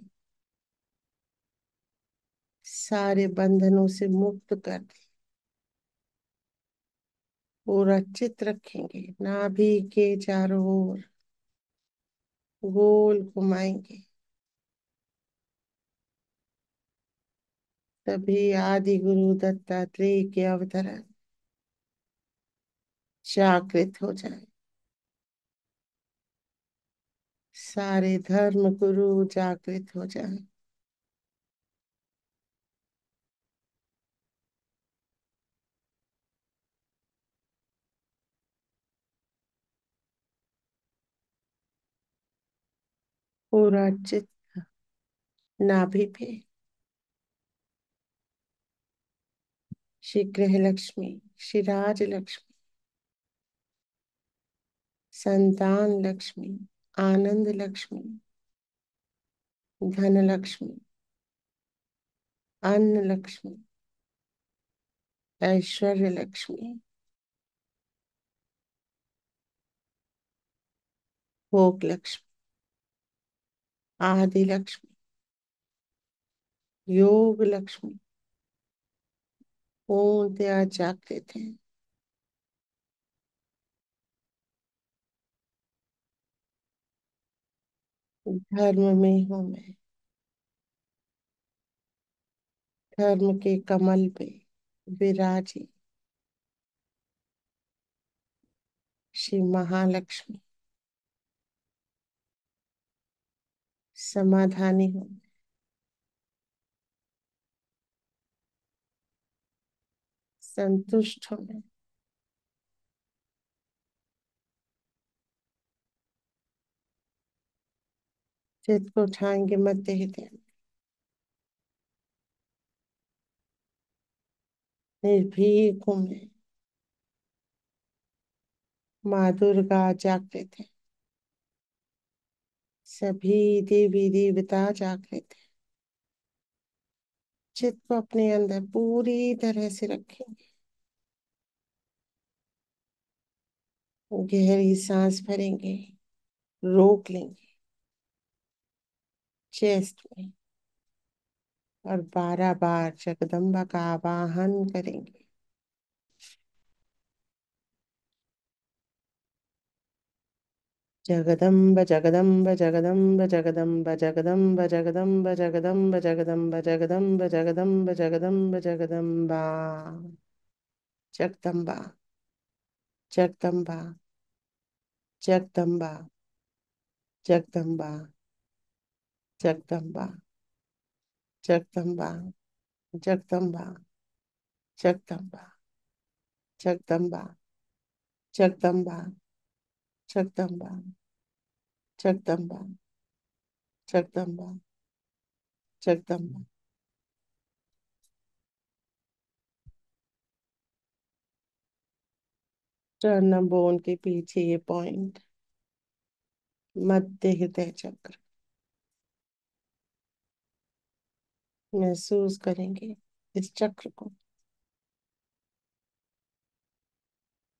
सारे बंधनों से मुक्त कर दें। पूरा चित्त रखेंगे, नाभि के चारों ओर गोल घुमाएंगे। तभी आदि गुरु दत्तात्रेय के अवतरण जागृत हो जाए। सारे धर्म गुरु जागृत हो जाए। पूरा चित्त नाभि पे श्री गृह लक्ष्मी, श्री राज लक्ष्मी, संतान लक्ष्मी, आनंद लक्ष्मी, धन लक्ष्मी, अन्न लक्ष्मी, ऐश्वर्य लक्ष्मी, भोग लक्ष्मी, आदि लक्ष्मी, योग लक्ष्मी पूर्णतया जागृत है। धर्म में हूं मैं, धर्म के कमल पे विराजी श्री महालक्ष्मी, समाधानी हूं, संतुष्ट हूं मैं। चित्त को उठाएंगे मध्य हृदय में, निर्भीक हूं मैं। माँ दुर्गा जागृत है, सभी देवी देवता जागृत है। चित्त को अपने अंदर पूरी तरह से रखेंगे। गहरी सांस भरेंगे, रोक लेंगे चेस्ट में और 12 बार जगदम्बा का आवाहन करेंगे। जगदम्ब जगदम्ब जगदम्ब जगदम्ब जगदम्ब जगदम्ब जगदम्ब जगदम्ब जगदम्ब जगदम्ब जगदम्ब जगदम्बा, जगदम्बा, जगदम्बा, जगदम्बा, जगदम्बा, जगदम्बा, जगदम्बा, जगदम्बा, जगदम्बा, जगदम्बा, जगदम्बा, जगदम्बा, जगदम्बा, जगदम्बा, जगदम्बा। स्टर्नम बोन के पीछे ये पॉइंट, मध्य हृदय चक्र महसूस करेंगे इस चक्र को।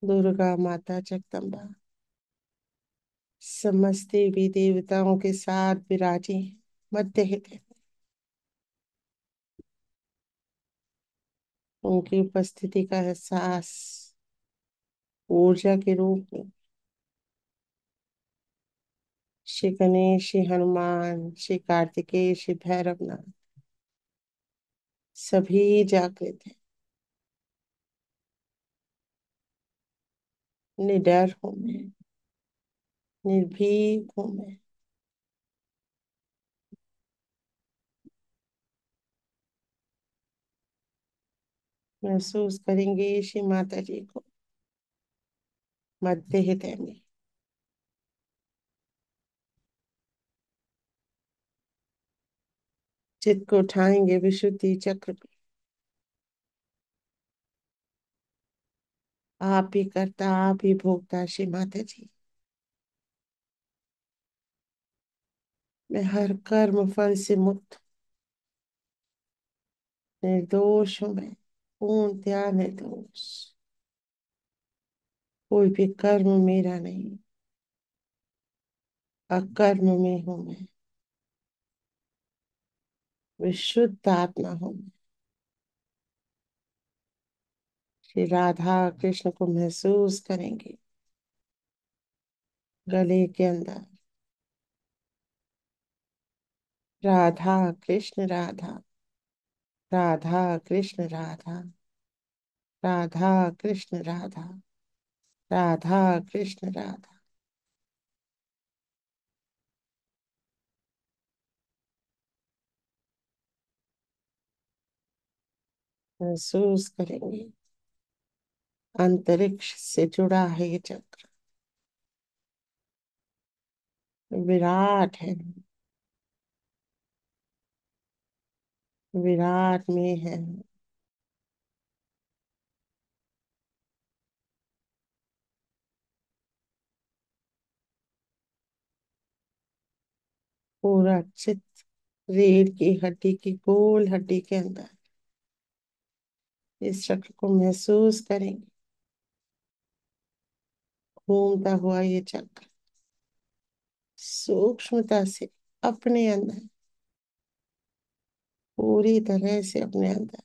दुर्गा माता जगदम्बा समस्त देवी देवताओं के साथ विराजी हैं मध्य हृदय में। उनकी उपस्थिति का एहसास ऊर्जा के रूप में श्री गणेश, श्री हनुमान, श्री कार्तिकेय, श्री भैरवनाथ सभी जागृत हैं। निडर हूं मैं, निर्भीक हूं मैं। महसूस करेंगे श्री माता जी को मध्य हृदय में। चित्त को उठाएंगे विशुद्धि चक्र पे। आप ही करता, आप ही भोगता श्री माता जी। मैं हर कर्म फल से मुक्त, निर्दोष हूं मैं, पूर्णतया निर्दोष। कोई भी कर्म मेरा नहीं, अकर्म में हूं मैं, विशुद्ध आत्मा हूं मैं। श्री राधा कृष्ण को महसूस करेंगे गले के अंदर। राधा कृष्ण राधा, राधा कृष्ण राधा, राधा कृष्ण राधा, राधा कृष्ण राधा। महसूस करेंगे अंतरिक्ष से जुड़ा है ये चक्र, विराट है, विराट में है। पूरा चित्त रीढ़ की हड्डी की गोल हड्डी के अंदर इस चक्र को महसूस करेंगे। घूमता हुआ ये चक्र सूक्ष्मता से अपने अंदर, पूरी तरह से अपने अंदर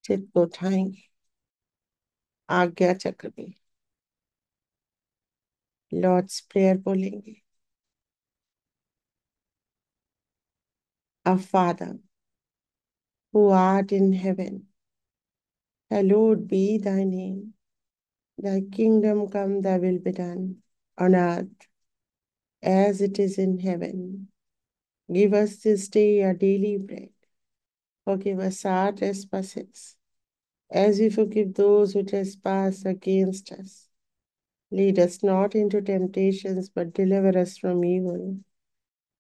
चित्त को उठाएंगे। आज्ञा चक्र पे लॉर्ड्स प्रेयर बोलेंगे। Our Father, who art in heaven, hallowed be thy name. Thy kingdom come, thy will be done on earth as it is in heaven. Give us this day our daily bread. Forgive us our trespasses, as we forgive those who trespass against us. Lead us not into temptations, but deliver us from evil.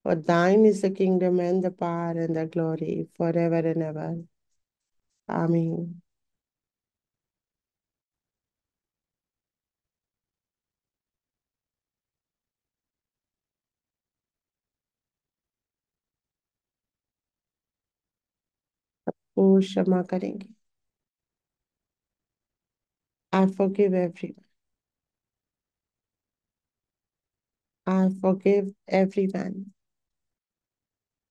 For thine is the kingdom and the power and the glory forever and ever. Amen. वो क्षमा करेंगे। I forgive everyone. I forgive everyone.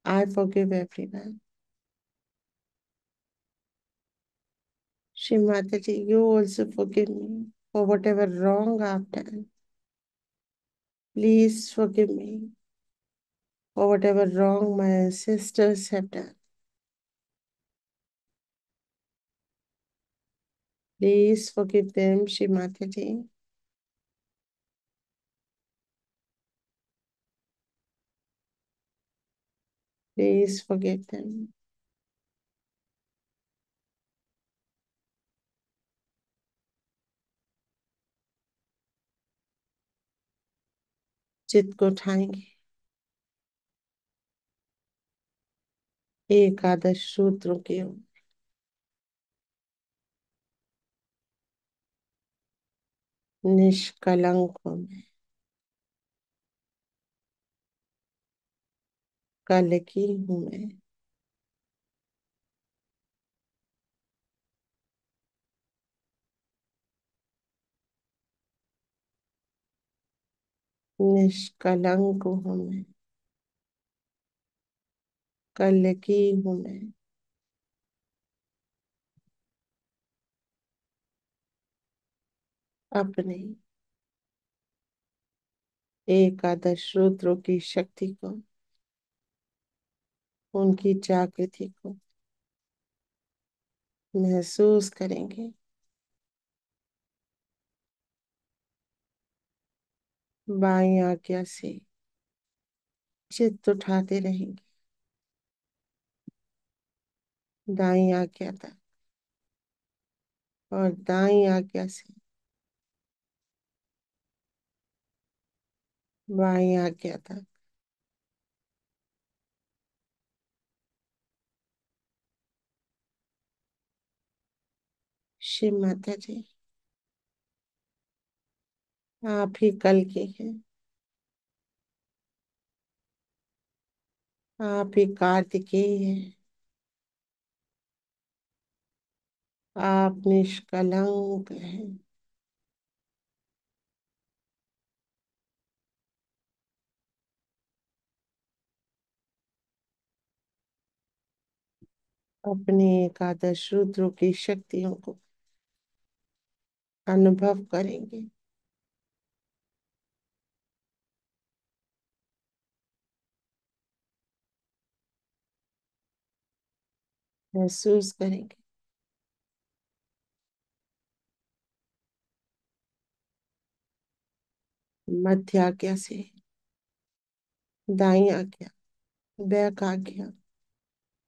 I forgive everyone. Shri Mataji, you also forgive me for whatever wrong I've done. Please forgive me for whatever wrong my sisters have done. Please forgive them, Shri Mataji. Please forgive them. चित्त को उठाएंगे। एकादश सूत्रों की ओर निष्कलंक हूं मैं, कल की हूं मैं, निष्कलंक हूँ मैं, कल की हूँ मैं। अपने एकादश रुद्रों की शक्ति को, उनकी जागृति को महसूस करेंगे। बाईं आज्ञा से चित्त उठाते रहेंगे, दाईं आज्ञा तक, और दाईं आज्ञा से बाईं आज्ञा तक। शिव माता जी, आप ही कल के हैं, आप ही कार्तिकेय हैं, आप निष्कलंक हैं। अपने एकादश रुद्रों की शक्तियों को अनुभव करेंगे। महसूस करेंगे। मध्य आज्ञा से दाईं आज्ञा, बैक आज्ञा,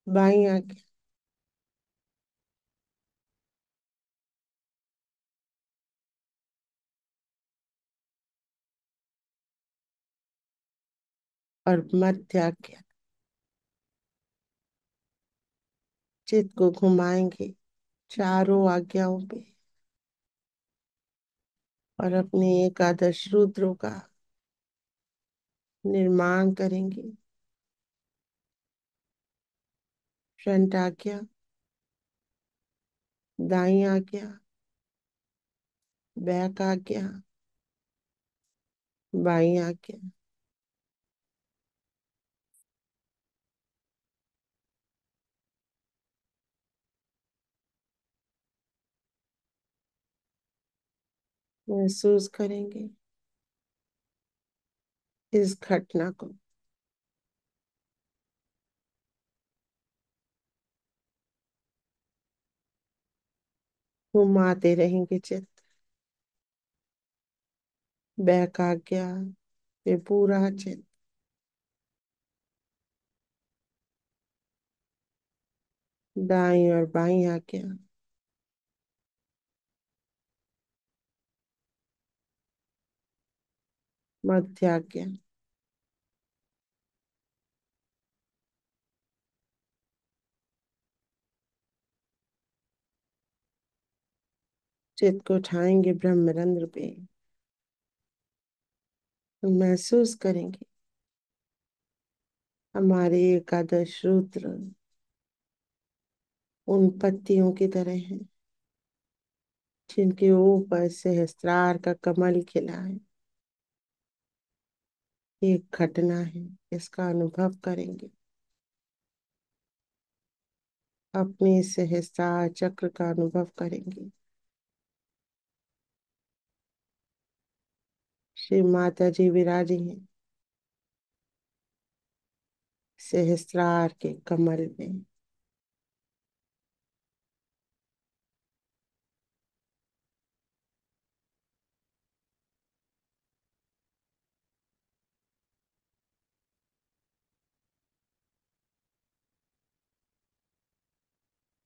बाईं आज्ञा, और मध्य आज्ञा। चित्त को घुमाएंगे चारों आज्ञाओं पे, और अपने एकादश रुद्रों का निर्माण करेंगे। फ्रंट आज्ञा, दाईं आज्ञा, बैक आज्ञा, बाईं आज्ञा। महसूस करेंगे इस घटना को। घुमाते रहेंगे चित्त, बैक आज्ञा पे पूरा चित्त, दाईं और बाईं आज्ञा, मध्य आज्ञा। चित्त को उठाएंगे ब्रह्मरंध्र पे, महसूस करेंगे हमारे एकादश रुद्र उन पत्तियों की तरह हैं जिनके ऊपर सहस्त्रार का कमल खिला है। एक घटना है, इसका अनुभव करेंगे। अपने सहस्त्रार चक्र का अनुभव करेंगे। श्री माता जी विराजी हैं सहस्त्रार के कमल में।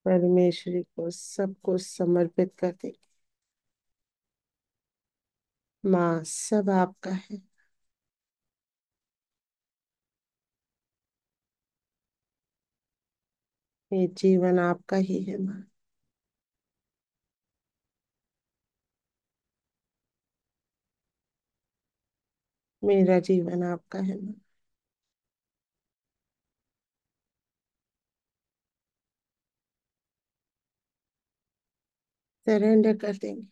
परमेश्वरी को सब कुछ समर्पित कर देंगे। माँ, सब आपका है। ये जीवन आपका ही है माँ। मेरा जीवन आपका है माँ। सरेंडर कर देंगे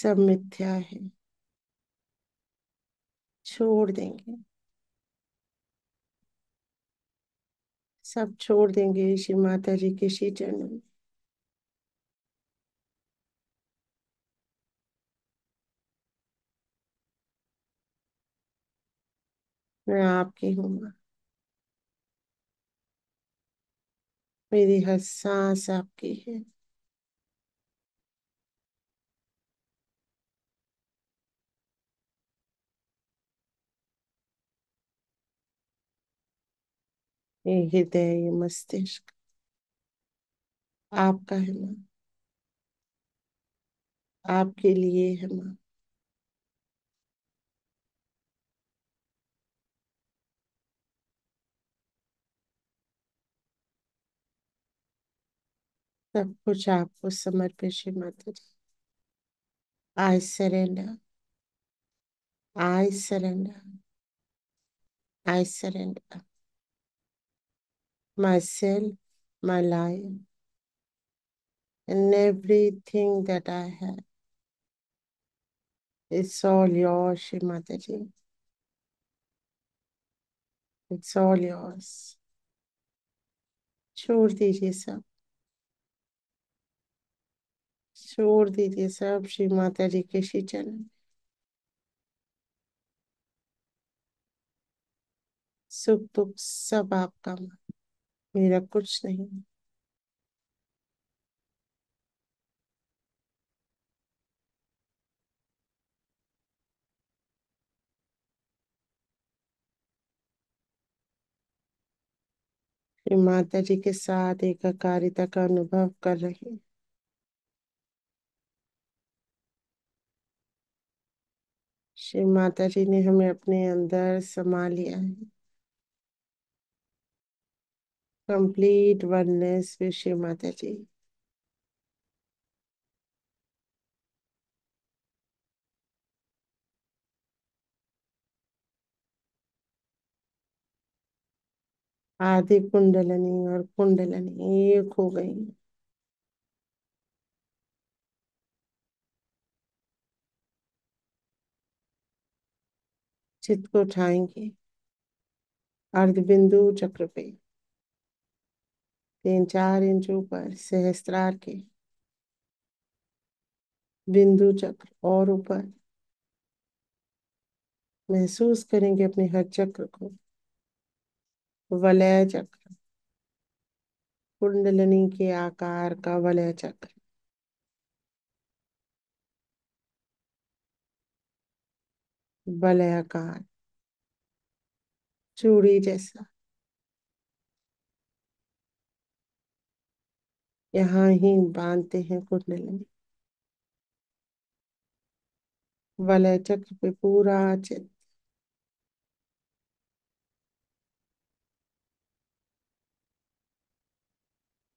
सब मिथ्या है, छोड़ देंगे, सब छोड़ देंगे श्री माता जी के श्री चरणों में। मैं आपकी हूँ माँ, मेरी हर सांस आपकी है। ये हृदय, ये मस्तिष्क आपका है माँ, आपके लिए है माँ। सब कुछ आपको समर्पित Shri Mata ji. I surrender, I surrender, I surrender my self, my life and everything that I have. It's all yours, Shri Mataji. It's all yours. छोड़ दीजिए सब, छोड़ दीजिए सब श्री माता जी के श्री चरण में। सुख दुख सब आपका माँ, मेरा कुछ नहीं। श्री माता जी के साथ एकाकारिता का अनुभव कर रहे हैं। श्री माता जी ने हमें अपने अंदर समा लिया है। Complete oneness with Shri Mata जी। आदि कुंडलनी और कुंडलनी एक हो गई। चित्त को उठाएंगे अर्ध बिंदु चक्र पे, 3-4 इंच ऊपर सहस्त्रार के बिंदु चक्र और ऊपर महसूस करेंगे अपने हर चक्र को। वलय चक्र, कुंडलनी के आकार का वलय चक्र, वलयाकार चूड़ी जैसा। यहाँ ही बांधते हैं कुंडलनी। वलय चक्र पे पूरा चित्त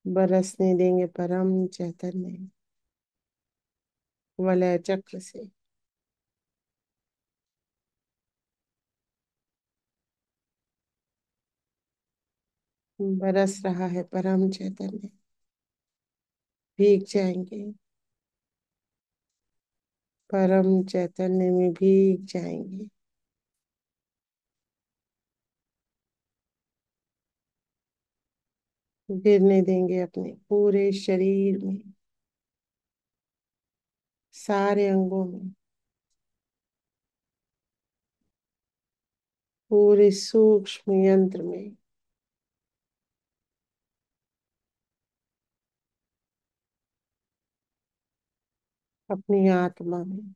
बरसने देंगे परम चैतन्य वलय चक्र से। बरस रहा है परम चैतन्य। भीग जाएंगे परम चैतन्य में, भीग जाएंगे। गिरने देंगे अपने पूरे शरीर में, सारे अंगों में, पूरे सूक्ष्म यंत्र में। अपनी आत्मा में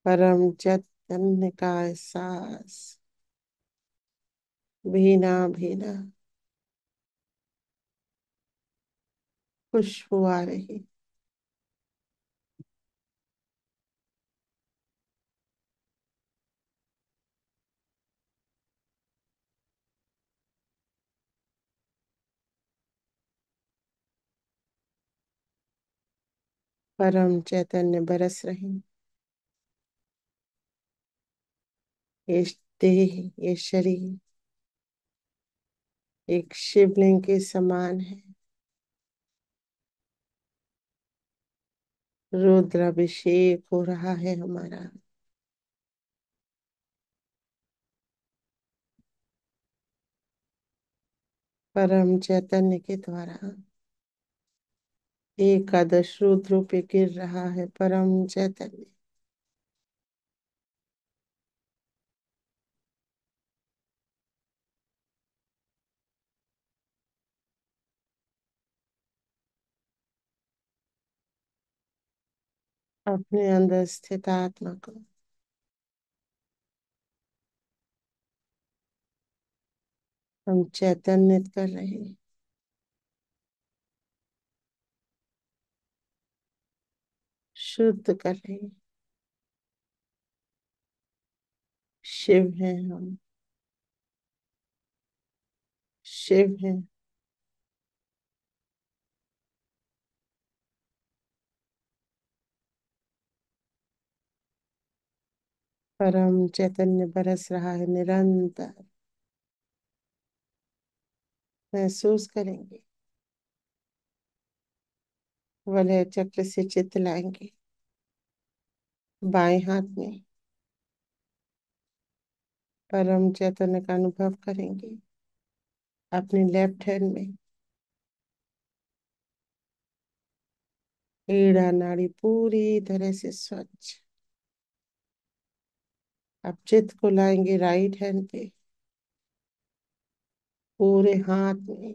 परम चैतन्य का एहसास। भीना भीना खुशबू आ रही। परम चैतन्य बरस रहे। ये देह, ये शरीर एक शिवलिंग के समान है। रुद्राभिषेक हो रहा है हमारा। परम चैतन्य के द्वारा एकादश रुद्रों पे गिर रहा है परम चैतन्य। अपने अंदर स्थित आत्मा को हम चैतन्यित कर रहे हैं। शुद्ध कर रहे हैं। शिव हैं हम। शिव हैं। परम चैतन्य बरस रहा है निरंतर। महसूस करेंगे। वलय चक्र से चित्त लाएंगे बाएं हाथ में। परम चैतन्य का अनुभव करेंगे अपने लेफ्ट हैंड में। ईड़ा नाड़ी पूरी तरह से स्वच्छ। अब चित्त को लाएंगे राइट हैंड पे। पूरे हाथ में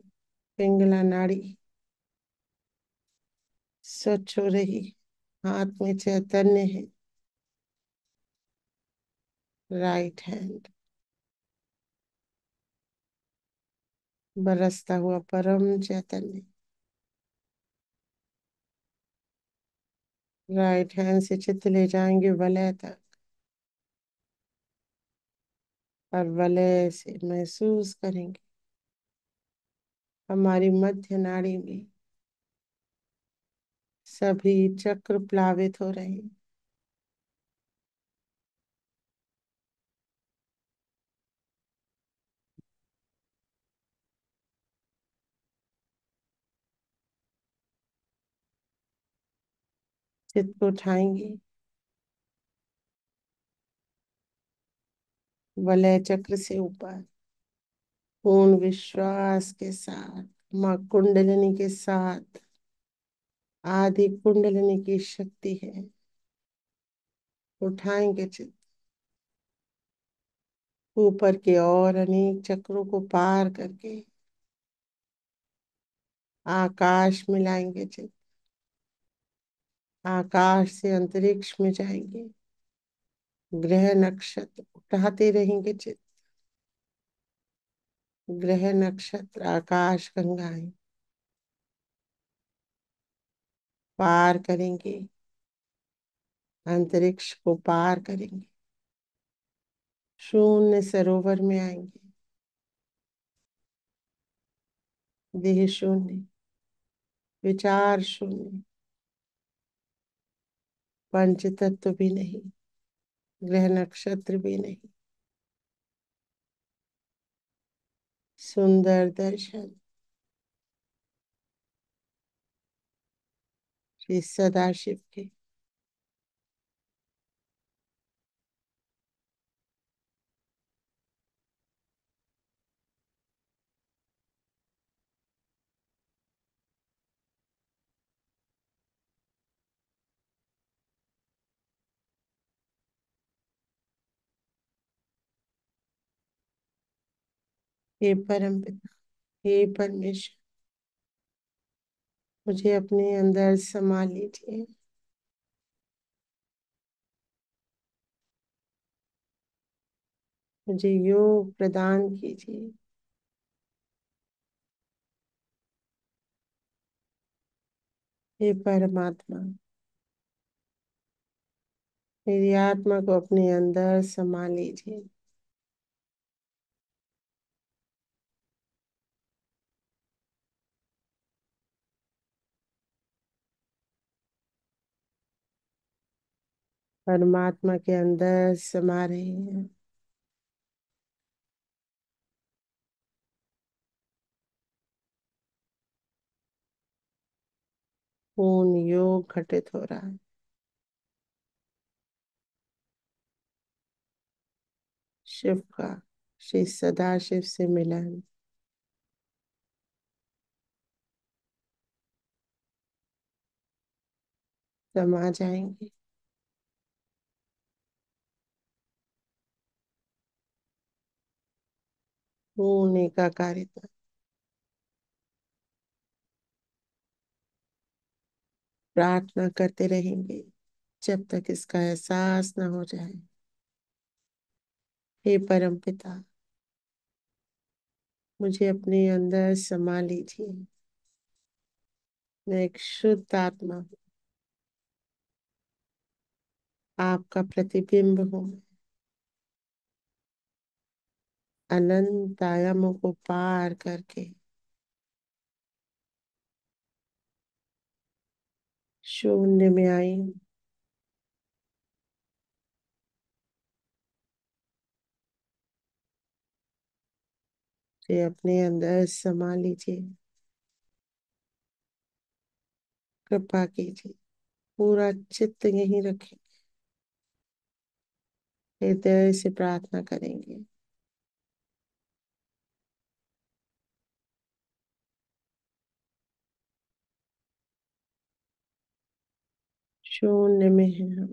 पिंगला नाड़ी स्वच्छ हो रही। हाथ में चैतन्य है। राइट हैंड बरसता हुआ परम चैतन्य। राइट हैंड से चित्त ले जाएंगे वलय तक। और वलय से महसूस करेंगे हमारी मध्य नाड़ी में सभी चक्र प्लावित हो रहे हैं। चित्त को उठाएंगे वलय चक्र से ऊपर। पूर्ण विश्वास के साथ माँ कुंडलिनी के साथ। आदि कुंडलिनी की शक्ति है। उठाएंगे चित्त ऊपर के और अनेक चक्रों को पार करके आकाश में लाएंगे चित्त। आकाश से अंतरिक्ष में जाएंगे। ग्रह नक्षत्र उठाते रहेंगे चित्त। ग्रह नक्षत्र आकाश गंगाएं पार करेंगे। अंतरिक्ष को पार करेंगे। शून्य सरोवर में आएंगे। देह शून्य। विचार शून्य। पंच तत्व भी नहीं। ग्रह नक्षत्र भी नहीं। सुंदर दर्शन श्री सदाशिव के। हे परम पिता हे परमेश्वर मुझे अपने अंदर समा लीजिए। मुझे योग प्रदान कीजिए। हे परमात्मा मेरी आत्मा को अपने अंदर समा लीजिए। परमात्मा के अंदर समा रहे हैं। पूर्ण योग घटित हो रहा है। शिव का, श्री सदाशिव से मिलन, समा जाएंगे। पूर्ण एकाकारिता, प्रार्थना करते रहेंगे जब तक इसका एहसास न हो जाए। हे परम पिता, मुझे अपने अंदर समा लीजिए। मैं एक शुद्ध आत्मा हूँ, आपका प्रतिबिंब हूँ। अनंत आयामों को पार करके शून्य में आई हूँ। मुझे अपने अंदर समा लीजिए, कृपा कीजिए। पूरा चित्त यहीं रखें, हृदय से प्रार्थना करेंगे। शून्य में है हम,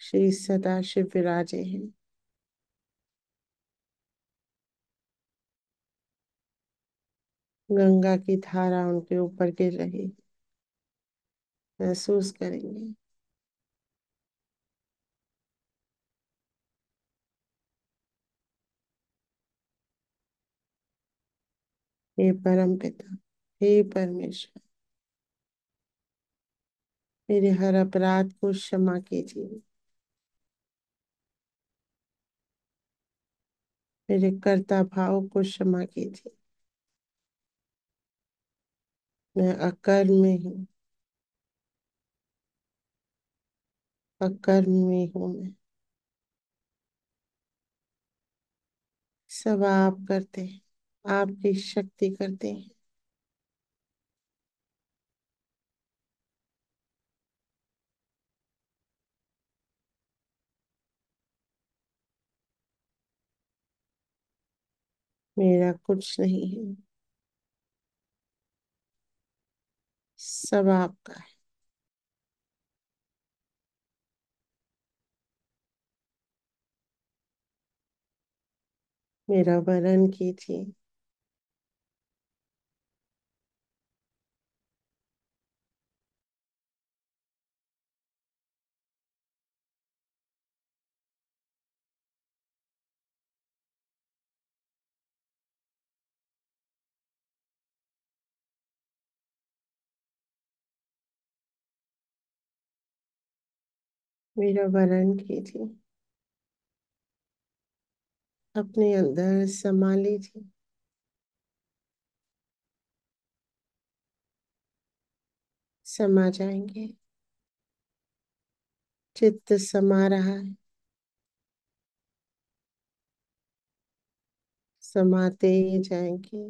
श्री सदाशिव विराजे हैं। गंगा की धारा उनके ऊपर गिर रही है, महसूस करेंगे। हे परम पिता, हे परमेश्वर, मेरे हर अपराध को क्षमा कीजिए। मेरे कर्ता भाव को क्षमा कीजिए। मैं अकर्म में हूँ, अकर्म में हूँ मैं। सब आप करते हैं, आपकी शक्ति करते हैं। मेरा कुछ नहीं है, सब आपका है। मेरा वरण कीजिए। मेरा वरण कीजिए, अपने अंदर समा लीजिए। समा जाएंगे, चित्त समा रहा है। समाते ही जाएंगे,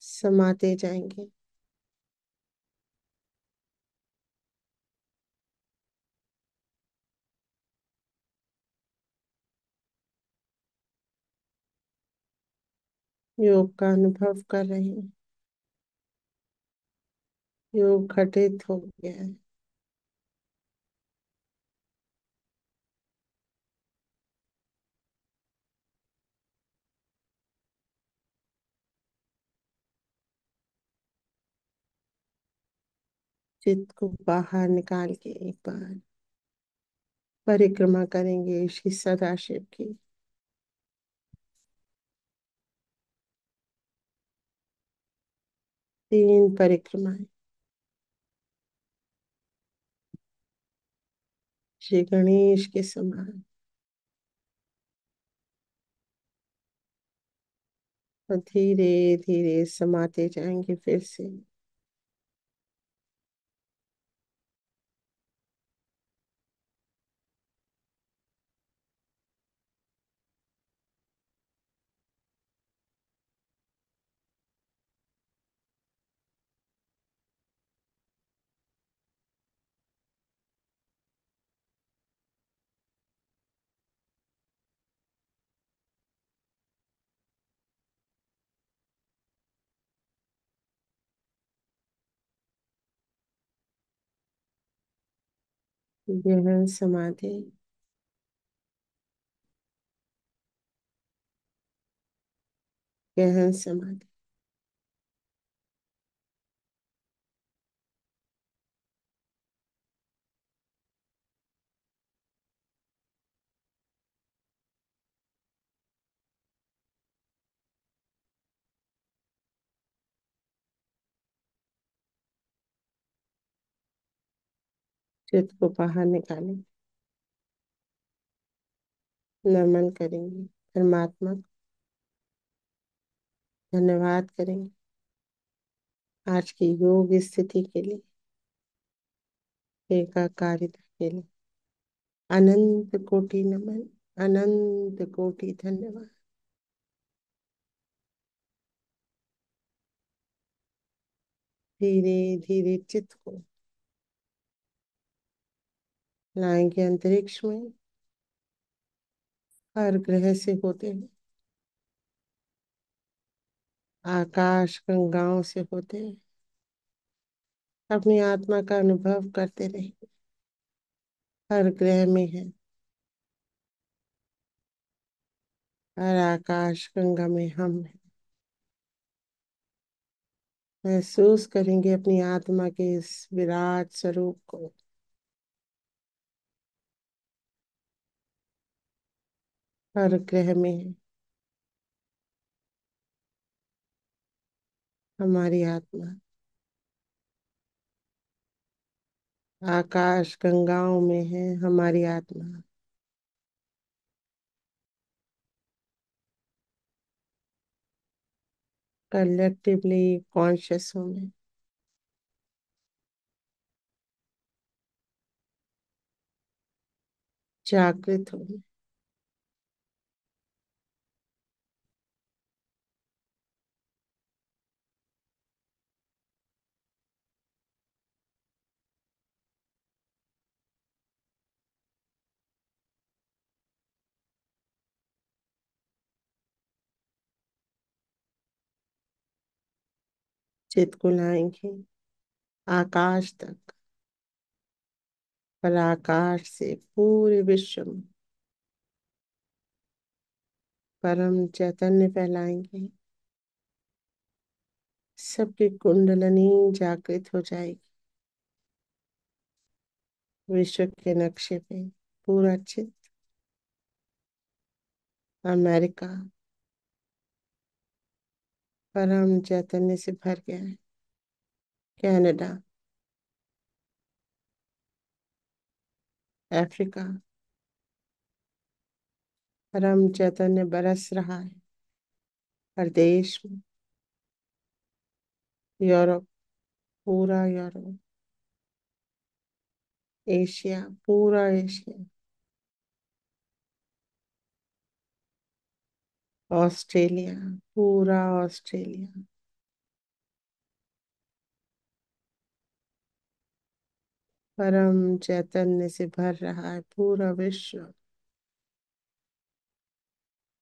समाते जाएंगे। योग का अनुभव कर रहे हैं। योग घटित हो गया है। चित्त को बाहर निकाल के एक बार परिक्रमा करेंगे श्री सदाशिव की। 3 परिक्रमाएं श्री गणेश के समान। और धीरे धीरे समाते जाएंगे फिर से। गहन समाधि, गहन समाधि। चित्त को बाहर निकालें, नमन करेंगे परमात्मा को, धन्यवाद करेंगे आज की योग स्थिति के लिए, एकाकारिता के लिए। अनंत कोटि नमन, अनंत कोटि धन्यवाद। धीरे धीरे चित्त को लाएंगे अंतरिक्ष में, हर ग्रह से होते हुए, आकाश गंगाओं से होते हुए अपनी आत्मा का अनुभव करते रहे। हर ग्रह में है, हर आकाश गंगा में हम हैं। महसूस करेंगे अपनी आत्मा के इस विराट स्वरूप को। हर ग्रह में है हमारी आत्मा, आकाश गंगाओं में है हमारी आत्मा। कलेक्टिवली कॉन्शियस होंगे, जागृत होंगे। चित्त को लाएंगे आकाश तक, पर आकाश से पूरे विश्व में परम चैतन्य फैलाएंगे। सबकी कुंडलनी जागृत हो जाएगी। विश्व के नक्शे पे पूरा चित्त अमेरिका परम चैतन्य से भर गया है। कनाडा, अफ्रीका, परम चैतन्य बरस रहा है हर देश में। यूरोप, पूरा यूरोप, एशिया, पूरा एशिया, ऑस्ट्रेलिया, पूरा ऑस्ट्रेलिया, परम चैतन्य से भर रहा है पूरा विश्व।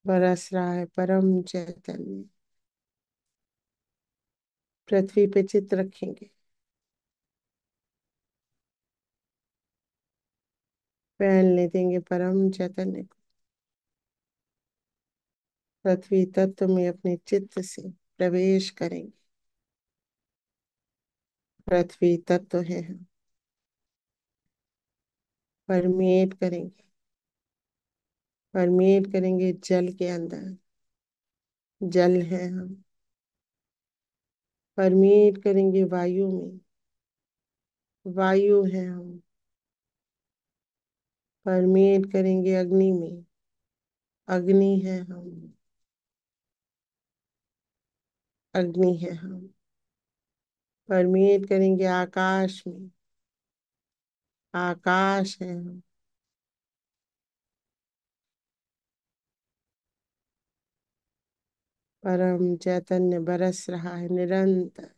बरस रहा है परम चैतन्य। पृथ्वी पे चित्त रखेंगे, फैलने देंगे परम चैतन्य को। पृथ्वी तत्व में अपने चित्त से प्रवेश करेंगे। पृथ्वी तत्व है हम, परमेट करेंगे, परमेट करेंगे जल के अंदर। जल है हम, परमेट करेंगे वायु में। वायु है हम, परमेट करेंगे अग्नि में। अग्नि है हम, अग्नि है हम, परमेट करेंगे आकाश में। आकाश है हम, परम चैतन्य बरस रहा है निरंतर।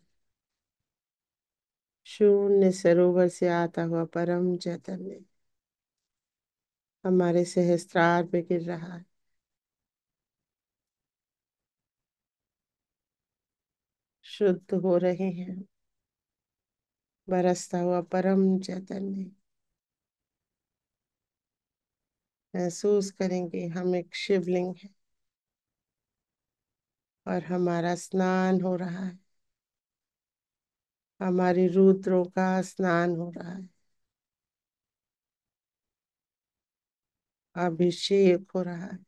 शून्य सरोवर से आता हुआ परम चैतन्य हमारे सहस्त्रार पे गिर रहा है। शुद्ध हो रहे हैं, बरसता हुआ परम चैतन्य। महसूस करेंगे हम एक शिवलिंग है और हमारा स्नान हो रहा है, हमारी रुद्रों का स्नान हो रहा है, अभिषेक हो रहा है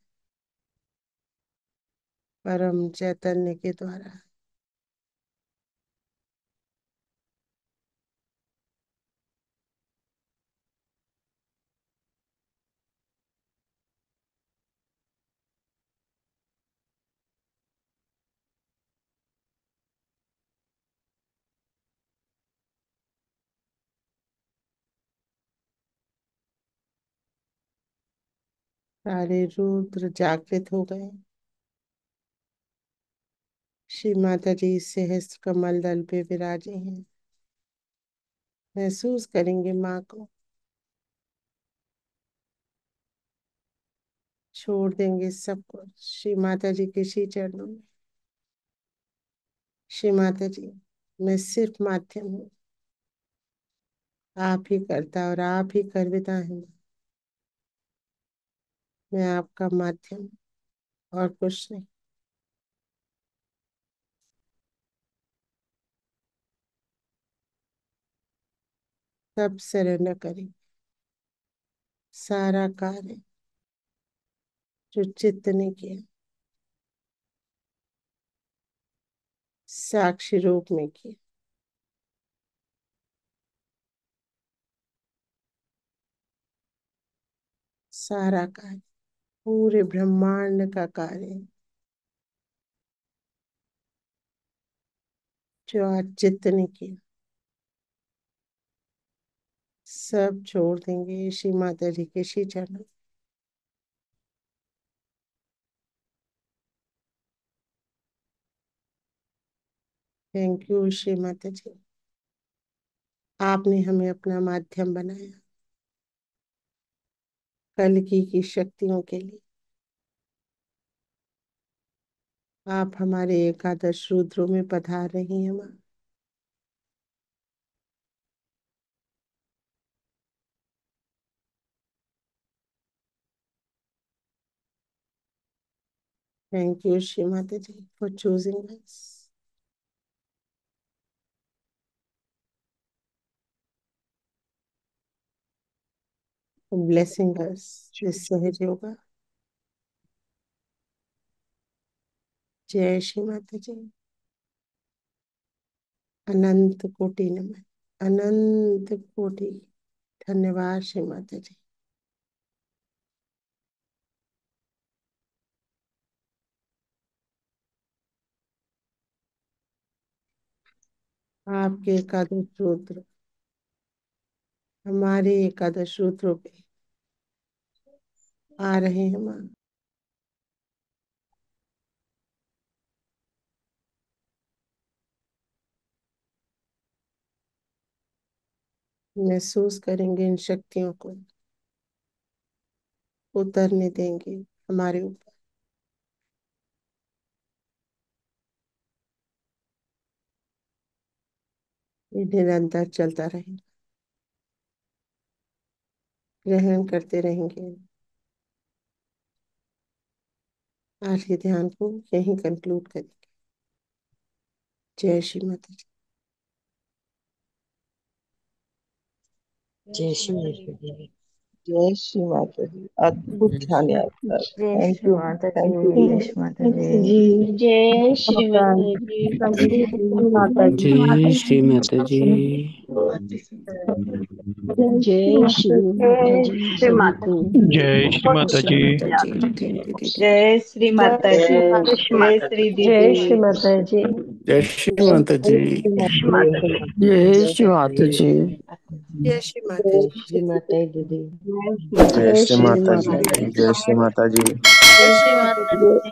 परम चैतन्य के द्वारा। सारे रुद्र जागृत हो गए। श्री माता जी सहस्त्र कमल दल पे विराजे हैं। महसूस करेंगे माँ को, छोड़ देंगे सब कुछ श्री माता जी के श्री चरणों में। श्री माता जी, मैं सिर्फ माध्यम हूँ, आप ही करता और आप ही करविता है। मैं आपका माध्यम हूँ और कुछ नहीं। सब सरेंडर करें, सारा कार्य जो चित्त ने किया साक्षी रूप में किया, सारा कार्य पूरे ब्रह्मांड का कार्य जो आज चित्त ने किया, सब छोड़ देंगे श्री माता जी के श्री चरणों। थैंक यू श्री माता जी, आपने हमें अपना माध्यम बनाया कल की शक्तियों के लिए। आप हमारे एकादश रुद्रों में पधार रही हैं माँ। Thank you Shri Mata ji for choosing us, blessing us this Sahaj Yoga. जय श्री माता जी। अनंत कोटि नमन, अनंत कोटि धन्यवाद श्री माता जी। आपके एकादश रुद्र हमारे एकादश रुद्रों पे आ रहे हैं माँ। महसूस करेंगे इन शक्तियों को, उतरने देंगे हमारे ऊपर। ये निरंतर चलता रहेगा, ग्रहण करते रहेंगे। आज के ध्यान को यहीं कंक्लूड करेंगे। जय श्री माता जी। जय श्री माता जी। जय श्री माता जी। अद्भुत ध्यान यात्रा। जय थैंक श्री यू, माता थैंक जी, यू जय श्री माता जी। जी। जय श्री माता जय जी। श्री माता जी। जय श्री माता जी। जय श्री माता जी सभी को। जय श्री माता श्री जी। माता जी, दीदी। जय श्री माता जी। जय श्री जय श्री दीदी। माता जी। जय श्री माता जी। जय श्री माता जी। जय श्री माता जय जी। श्री माता दीदी। जय जय श्री श्री माता जी। माता जी। जय श्री माता जी। जय जय श्री श्री माता माता जी। जी।